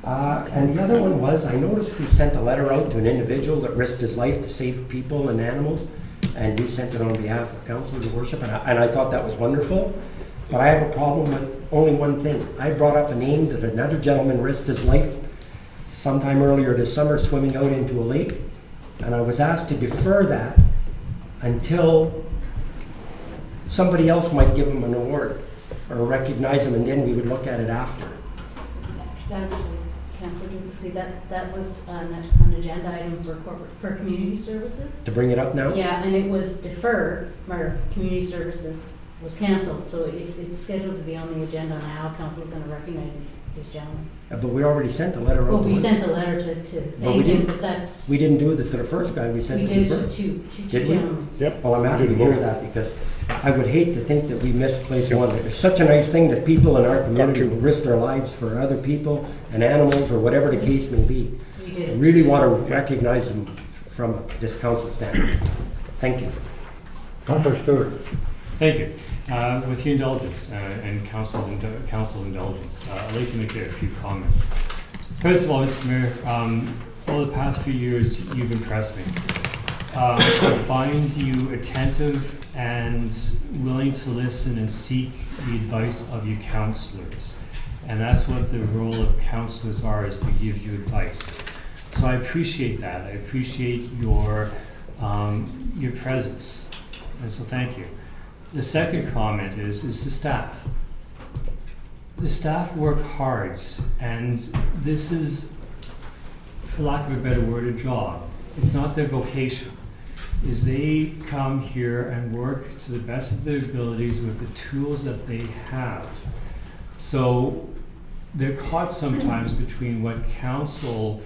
Speaker 4: And the other one was, I noticed we sent a letter out to an individual that risked his life to save people and animals, and you sent it on behalf of council, your worship, and I thought that was wonderful. But I have a problem with only one thing. I brought up a name that another gentleman risked his life sometime earlier this summer swimming out into a lake, and I was asked to defer that until somebody else might give him an award or recognize him, and then we would look at it after.
Speaker 15: Actually, Councillor Duplessis, that was an agenda item for community services.
Speaker 4: To bring it up now?
Speaker 15: Yeah, and it was deferred, or community services was canceled, so it's scheduled to be on the agenda now. Council's going to recognize these gentlemen.
Speaker 4: But we already sent a letter out.
Speaker 15: Well, we sent a letter to thank him, but that's...
Speaker 4: We didn't do it to the first guy, we sent
Speaker 15: We
Speaker 4: it to
Speaker 15: did
Speaker 4: the
Speaker 15: to
Speaker 4: first.
Speaker 15: two
Speaker 4: Did we?
Speaker 15: gentlemen.
Speaker 8: Yep.
Speaker 4: Well, I'm happy to hear that, because I would hate to think that we misplaced one. It's such a nice thing that people in our community will risk their lives for other people and animals or whatever the case may be.
Speaker 15: We did.
Speaker 4: I really want to recognize them from this council standpoint. Thank you.
Speaker 1: Councillor Stewart.
Speaker 13: Thank you. With your indulgence and council's indulgence, I'd like to make a few comments. First of all, Mr. Mayor, over the past few years, you've impressed me. I find you attentive and willing to listen and seek the advice of your councillors. And that's what the role of councillors are, is to give you advice. So I appreciate that. I appreciate your presence. And so thank you. The second comment is the staff. The staff work hard, and this is, for lack of a better word, a job. It's not their vocation. Is they come here and work to the best of their abilities with the tools that they have. So they're caught sometimes between what council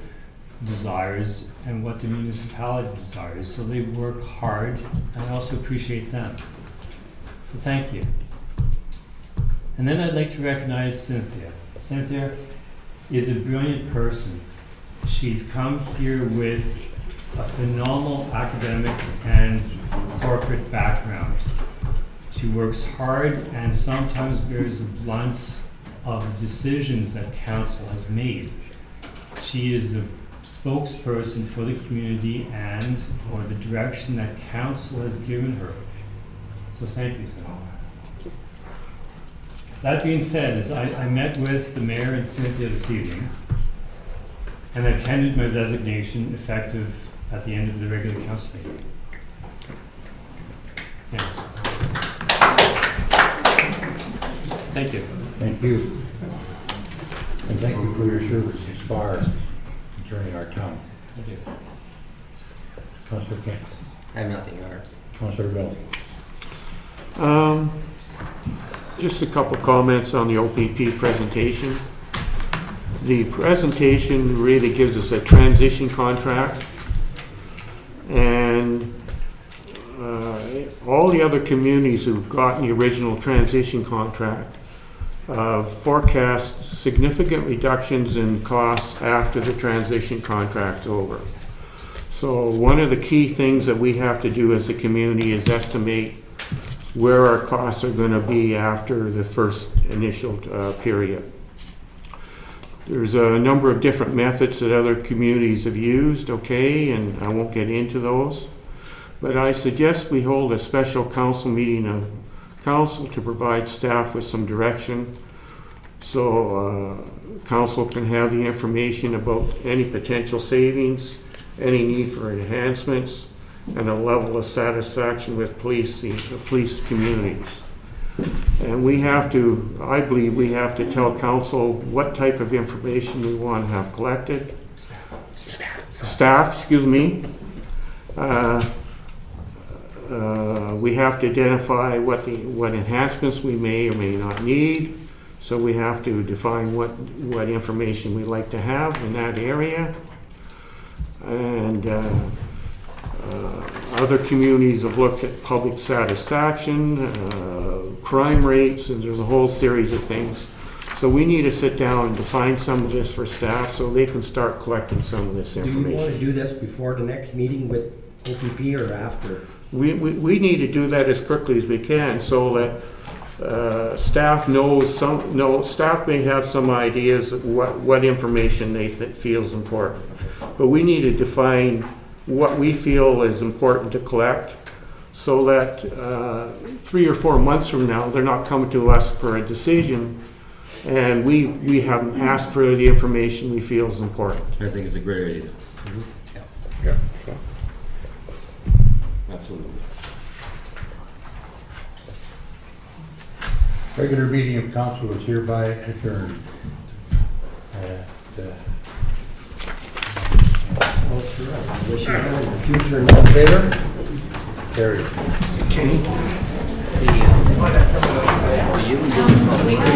Speaker 13: desires and what the municipality desires. So they work hard, and I also appreciate them. So thank you. And then I'd like to recognize Cynthia. Cynthia is a brilliant person. She's come here with a phenomenal academic and corporate background. She works hard and sometimes bears the blunts of the decisions that council has made. She is the spokesperson for the community and for the direction that council has given her. So thank you, Cynthia. That being said, I met with the mayor and Cynthia this evening and attended my resignation effective at the end of the regular council meeting. Yes. Thank you.
Speaker 1: Thank you. And thank you for your service as far concerning our town.
Speaker 13: Thank you.
Speaker 1: Councillor Kent.
Speaker 18: I have nothing, Your Honor.
Speaker 1: Councillor Bill.
Speaker 8: Just a couple comments on the OPP presentation. The presentation really gives us a transition contract, and all the other communities who've gotten the original transition contract forecast significant reductions in costs after the transition contract's over. So one of the key things that we have to do as a community is estimate where our costs are gonna be after the first initial period. There's a number of different methods that other communities have used, okay, and I won't get into those. But I suggest we hold a special council meeting of council to provide staff with some direction, so council can have the information about any potential savings, any need for enhancements, and a level of satisfaction with the police communities. And we have to, I believe we have to tell council what type of information we want to have collected. Staff, excuse me. We have to identify what enhancements we may or may not need. So we have to define what information we like to have in that area. And other communities have looked at public satisfaction, crime rates, and there's a whole series of things. So we need to sit down and define some of this for staff so they can start collecting some of this information.
Speaker 4: Do you want to do this before the next meeting with OPP or after?
Speaker 8: We need to do that as quickly as we can so that staff knows staff may have some ideas of what information they feel is important. But we need to define what we feel is important to collect so that 3 or 4 months from now, they're not coming to us for a decision and we haven't asked for the information we feel is important.
Speaker 12: I think it's a great idea.
Speaker 8: Yeah.
Speaker 12: Absolutely.
Speaker 1: Regular meeting of council is hereby adjourned.
Speaker 4: Wish you well in the future and all in favor?
Speaker 1: Carried.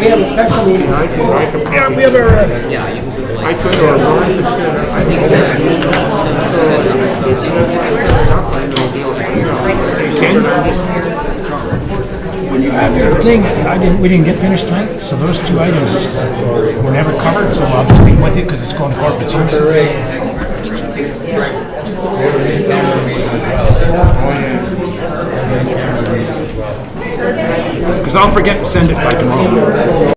Speaker 4: We have a special meeting.
Speaker 18: Yeah, you can do it like.
Speaker 8: I could have
Speaker 18: I think
Speaker 11: When you have your thing, we didn't get finished tonight, so those 2 items were never covered, so I'll just leave with it because it's going to corporate services. Because I'll forget to send it by tomorrow.